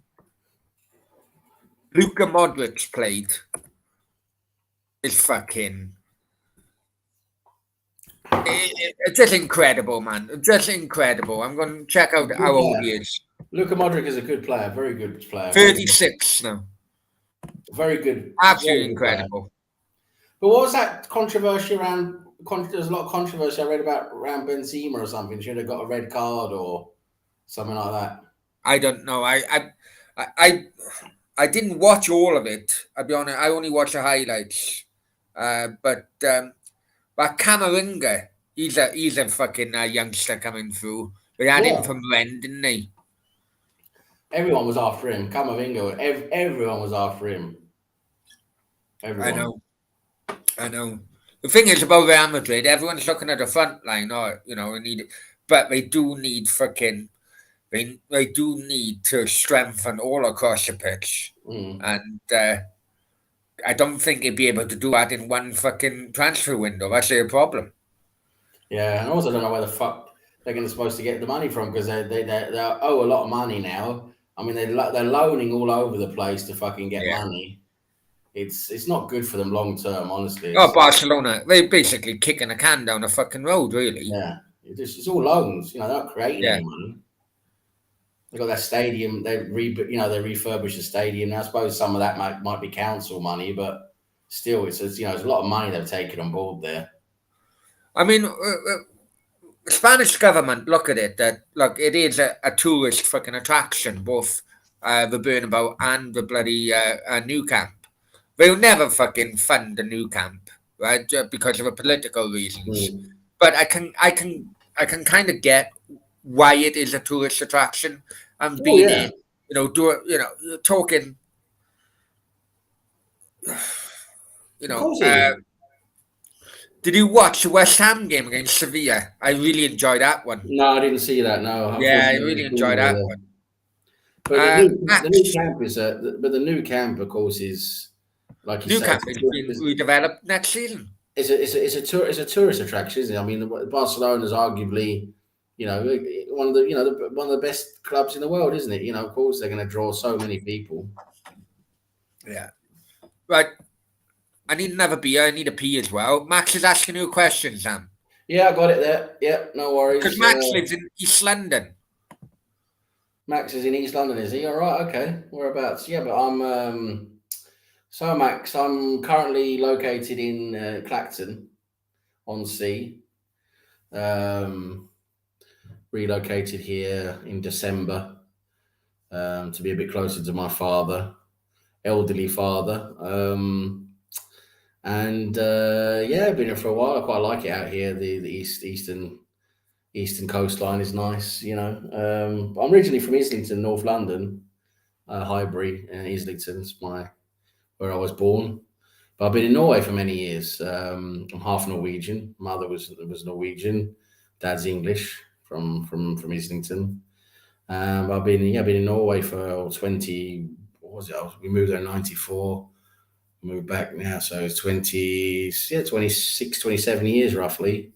Luka Modric played is fucking. It's just incredible, man. Just incredible. I'm going to check out how Good old he player. is. Luka Modric is a good player. Very good player. 36 now. Very good. Very Absolutely good player. incredible. But what was that controversy around? There's a lot of controversy I read about around Benzema or something. Should have got a red card or something like that. I don't know. I, I didn't watch all of it. I'll be honest. I only watched the highlights. But Camavinga, he's a fucking youngster coming through. They had him Yeah, from Rennes, didn't they? everyone was after him. Camavinga, everyone was after him. I Everyone. know. I know. The thing is about Real Madrid, everyone's looking at the front line, they need it. But they do need fucking they do need to strengthen all across the pitch. Mm. And I don't think they'd be able to do that in one fucking transfer window. That's their problem. Yeah, and also I don't know where the fuck they're supposed to get the money from, because they owe a lot of money now. I mean, they're loaning all over the place to fucking get Yeah. money. It's not good for them long term, honestly. Oh, Barcelona, they're basically kicking a can down a fucking road, really. Yeah, it's all loans. They're not creating Yeah. any money. They've got their stadium. They refurbished the stadium. Now, I suppose some of that might be council money, but still, it's a lot of money they've taken on board there. I mean, the Spanish government look at it that look, it is a tourist fucking attraction, both the Bernabeu and the bloody new camp. They'll never fucking fund the new camp, right? Because of the political reasons. Mm. But I can kind of get why it is a tourist attraction and Oh being yeah, it, you're talking, of course it is. did you watch the West Ham game against Sevilla? I really enjoyed that one. No, I didn't see that. No, Yeah, I unfortunately, really enjoyed that one. But the new Max, camp the new camp, of course, is like you new say, camp is being redeveloped next season. it's a tourist attraction, isn't it? I mean, Barcelona is arguably, one of the best clubs in the world, isn't it? Of course, they're going to draw so many people. Yeah. Right. I need another beer. I need a pee as well. Max is asking you a question, Sam. Yeah, I got it there. Yeah, no worries. Because Max lives in East London. Max is in East London, is he? All right, okay. Whereabouts? Yeah, but I'm so Max, I'm currently located in Clacton on Sea. relocated here in December to be a bit closer to my father, elderly father. And yeah, I've been here for a while. I quite like it out here. The eastern coastline is nice. I'm originally from Islington, North London, Highbury, Islington's where I was born. But I've been in Norway for many years. I'm half Norwegian. Mother was Norwegian. Dad's English from Islington. I've been in Norway for 20. What was it? We moved there in '94. Moved back now, so it's 26, 27 years roughly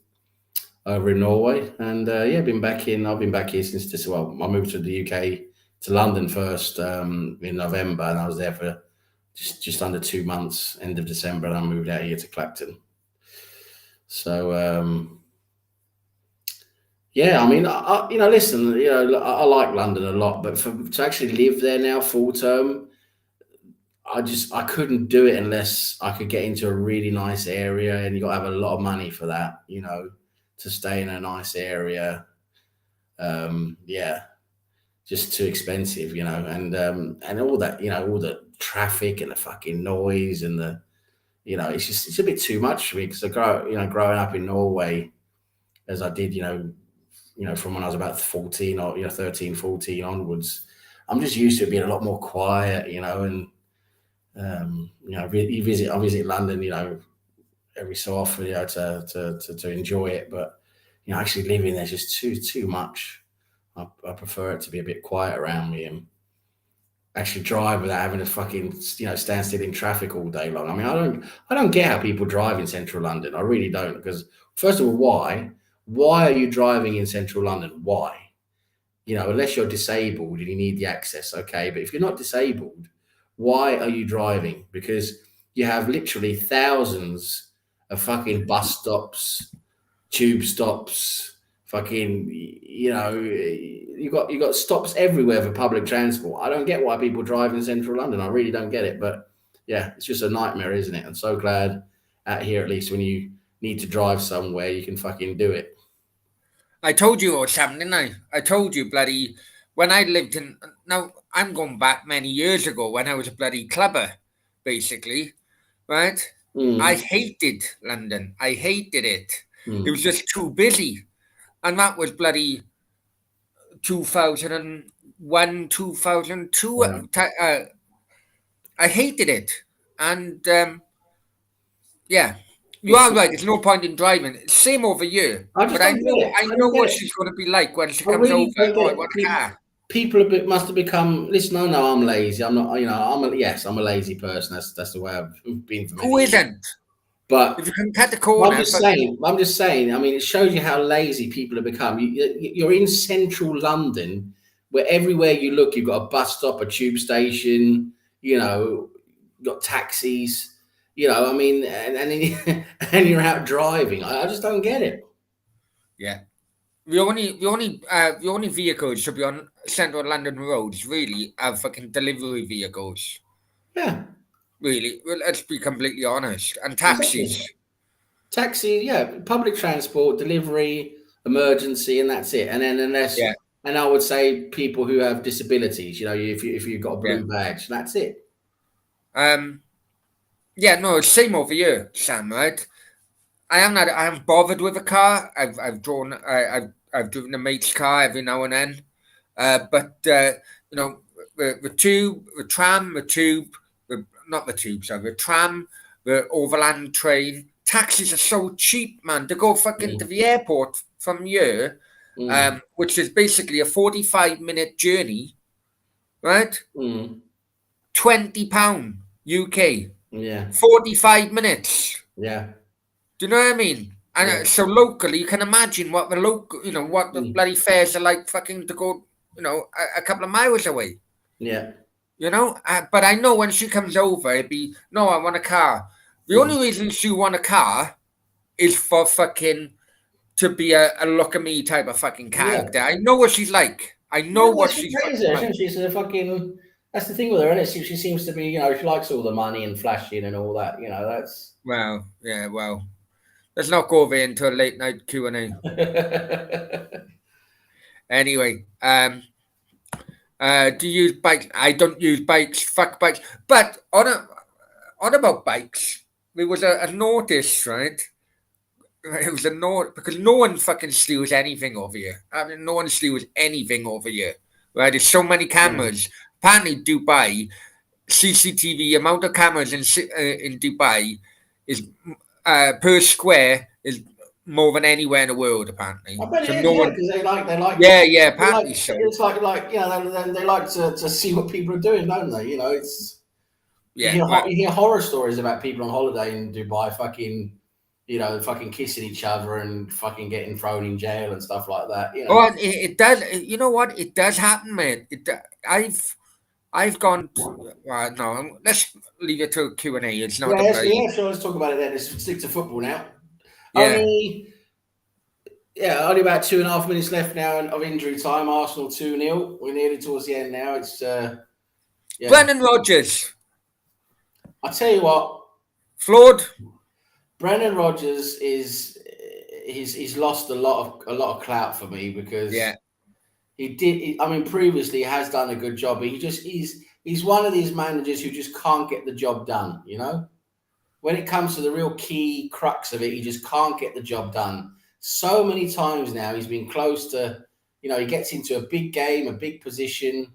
over in Norway. And yeah, I've been back here since this. Well, I moved to the UK to London first in November, and I was there for just under 2 months, end of December, and I moved out here to Clacton. So yeah, I mean, listen, I like London a lot, but to actually live there now full term, I couldn't do it unless I could get into a really nice area, and you got to have a lot of money for that, to stay in a nice area. Yeah, just too expensive, and all that, all the traffic and the fucking noise and it's a bit too much for me because growing up in Norway as I did, from when I was about 14 or 13, 14 onwards, I'm just used to it being a lot more quiet, and I visit London, every so often, to enjoy it, but actually living there's just too much. I prefer it to be a bit quiet around me and actually drive without having to fucking stand still in traffic all day long. I mean, I don't get how people drive in central London. I really don't, because first of all, why are you driving in central London? Why? Unless you're disabled and you need the access, okay. But if you're not disabled, why are you driving? Because you have literally thousands of fucking bus stops, tube stops, fucking, you got stops everywhere for public transport. I don't get why people drive in central London. I really don't get it. But yeah, it's just a nightmare, isn't it? I'm so glad out here, at least when you need to drive somewhere, you can fucking do it. I told you, Sam, didn't I? I told you, bloody, when I lived in. Now, I'm going back many years ago when I was a bloody clubber, basically, right? I hated London. I hated it. It was just too busy. And that was bloody 2001, 2002. Yeah. I hated it. And yeah, you are right. There's no point in driving. Same over here. I just But I don't know, get it. I I know don't get what it. she's going to be like when she I comes really over. don't Oh, get I it. want a car. People must have become. Listen, I know I'm lazy. I'm not. I'm a lazy person. That's the way I've been for Who many years. isn't? But If you can cut the I'm corner, just but saying. I'm just saying. I mean, it shows you how lazy people have become. You're in central London, where everywhere you look, you've got a bus stop, a tube station. You've got taxis. I mean, and then and you're out driving. I just don't get it. yeah. The only vehicles should be on central London roads really are fucking delivery vehicles. Yeah, Really, well, let's be completely honest. And taxis. exactly. Taxi, yeah, public transport, delivery, emergency, and that's it. And then Yeah, and I would say people who have disabilities, if you've got a yeah. blue badge, that's it. Um, yeah, no, same over here, Sam. Right? I haven't bothered with a car. I've driven a mate's car every now and then. But you know, the tram, not the tube, sorry, the tram, the overland train, taxis are so cheap, man. To go fucking to Mm, the airport from here, mm, which is basically a 45-minute journey, right? mm. £20 UK, Yeah, 45 minutes. yeah, Do you know what I mean? And yeah, so locally, you can imagine what the mm, bloody fares are like fucking to go, a couple of miles away. yeah, But I know when she comes over, it'd be, no, I want a car. The mm, only reason she want a car is for fucking to be a look at me type of fucking yeah. character. I know what she's like. I know Well, what that's what she's that is, fucking like. isn't she? She's a fucking. That's the thing with her, and she seems to be, she likes all the money and flashing and all that. That's. Well, yeah, well, let's not go over into a late night Q&A. Anyway, do you use bikes? I don't use bikes. Fuck bikes. But on about bikes, there was a notice, right? It was a note because no one fucking steals anything over here. I mean, no one steals anything over here, right? There's so many Yeah. cameras. Apparently, Dubai CCTV amount of cameras in Dubai is per square is more than anywhere in the world apparently. I bet So it is, no yeah, one. because Yeah, they like apparently so. it's like they like to see what people are doing, don't they? It's Yeah, right. you hear horror stories about people on holiday in Dubai fucking fucking kissing each other and fucking getting thrown in jail and stuff like that. Oh, and it does. You know what? It does happen, man. I've gone. No, let's leave it to Q and A. It's not a very. Yeah, sure. Let's talk about it then. Let's stick to football now. Yeah. Only about 2.5 minutes left now of injury time. Arsenal 2-0. We're nearly towards the end now. It's Brendan Rodgers, I tell you what, flawed. Brendan Rodgers is he's lost a lot of clout for me because Yeah, I mean, previously he has done a good job, but he's one of these managers who just can't get the job done. When it comes to the real key crux of it, he just can't get the job done. So many times now he's been close to, he gets into a big game, a big position,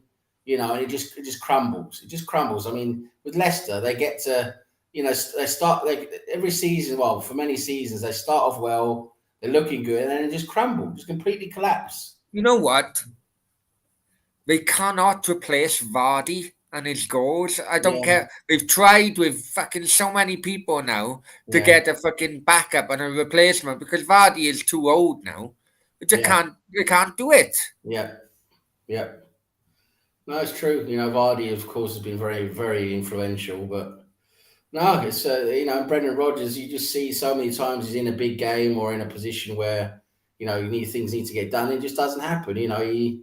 and it just crumbles. It just crumbles. I mean, with Leicester, they get to, they start like every season. Well, for many seasons, they start off well, they're looking good, and then it just crumble, just completely collapse. you know what? They cannot replace Vardy and his goals. I don't Yeah, care. They've tried with fucking so many people now to yeah, get a fucking backup and a replacement because Vardy is too old now. yeah, They can't do it. yeah, yeah. No, it's true. Vardy, of course, has been very, very influential, but no, it's Brendan Rodgers. You just see so many times he's in a big game or in a position where things need to get done. It just doesn't happen. He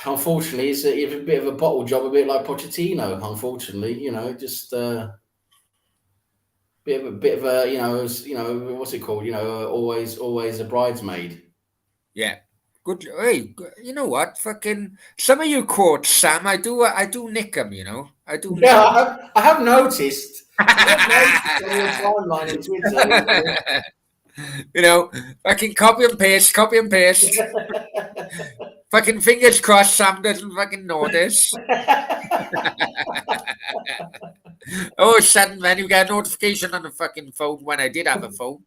unfortunately it's a bit of a bottle job, a bit like Pochettino. Unfortunately, just bit of a what's it called? Always a bridesmaid. Yeah. Good. Hey, you know what? Fucking some of you quotes, Sam. I do nick them. I do nick Yeah, them. I have noticed. I have noticed on your timeline on Twitter. Fucking copy and paste, copy and paste. Fucking fingers crossed Sam doesn't fucking notice. Oh, sudden man, you get a notification on the fucking phone when I did have a phone.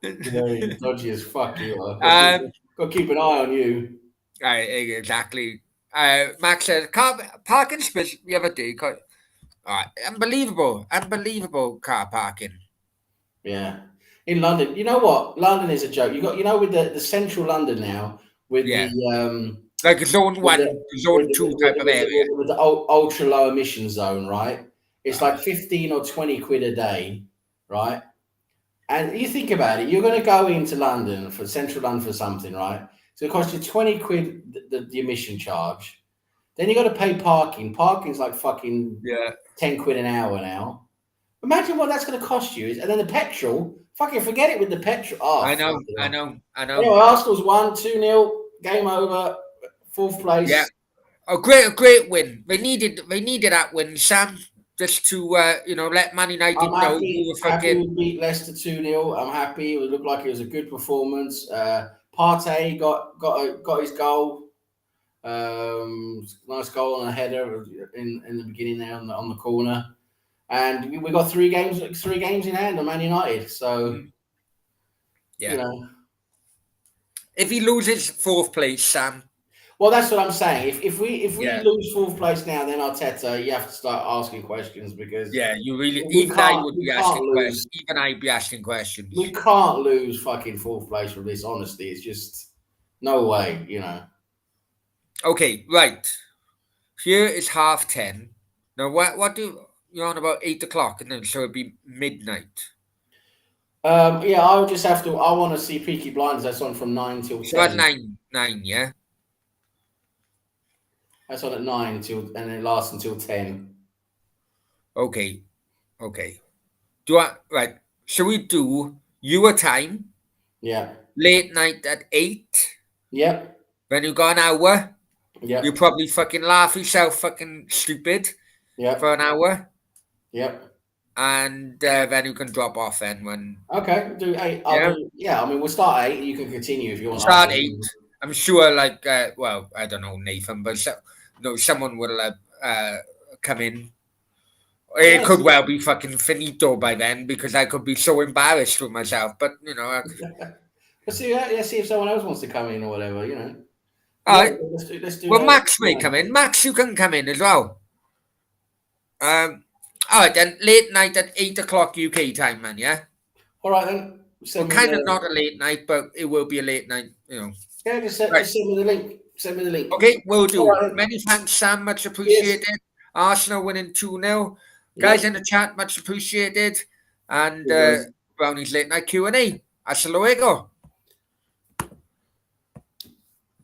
You're dodgy as fuck, you are. um, Got to keep an eye on you. exactly. Max says, car parking space the other day. Unbelievable car parking. Yeah. In London, you know what? London is a joke. With the central London now, with Yeah, the like a zone with the one, zone two type of area. with the ultra low emission zone, right? It's like Ah, 15 or 20 quid a day, right? And you think about it, you're going to go into London for central London for something, right? So it costs you 20 quid the emission charge. Then you got to pay parking. Parking's like fucking yeah, 10 quid an hour now. Imagine what that's going to cost you. And then the petrol, fucking forget it with the petrol. Oh, I know. Anyway, Arsenal's won 2-0, game over, fourth place. Yeah, a great win. They needed that win, Sam, just to let Man United I'm know happy. we were Happy fucking. we beat Leicester 2-0. I'm happy. It looked like it was a good performance. Partey got his goal. Nice goal on a header in the beginning there on the corner. And we got three games in hand on Man United. So Yeah. If he loses fourth place, Sam. Well, that's what I'm saying. If we Yeah. lose fourth place now, then Arteta, you have to start asking questions because Yeah, you really. we Even I can't would we be can't asking lose. questions. Even I'd be asking questions. We can't lose fucking fourth place from this. Honestly, it's just no way. Okay, right. Here is 10:30. Now, what do you're on about 8 o'clock, and then so it'd be midnight. Yeah, I'll just have to. I want to see Peaky Blinders. That's on from 9 till So at 10. 9, yeah. That's on at 9 till, and it lasts until 10. Okay. Do I right? So we do your time, Yeah. late night at 8, Yep. then you got an hour. You Yep. probably fucking laugh yourself fucking stupid for Yep. an hour, Yep. and then you can drop off then when, Okay. Do 8. I'll yeah. do. Yeah. I mean, we'll start at 8. You can continue if you want Start after. 8. I'm sure, like, well, I don't know, Nathan, but someone will come in. It Yes. could well be fucking finito by then because I could be so embarrassed with myself. But, Let's see. Let's see if someone else wants to come in or whatever. all Yeah. right. Let's do Well, that. Max may come in. Max, you can come in as well. All right, then, late night at 8 o'clock UK time, man, yeah? All right then. Well, Send me kind of the. not a late night, but it will be a late night, Yeah. Right. Just send me the link. Send me the link. Okay, will All do. right then. Many thanks, Sam. Much Cheers. appreciated. Arsenal winning 2-0. Guys Yep. in the chat, much appreciated. And Cheers, guys. Brownie's late night Q&A. Hasta luego.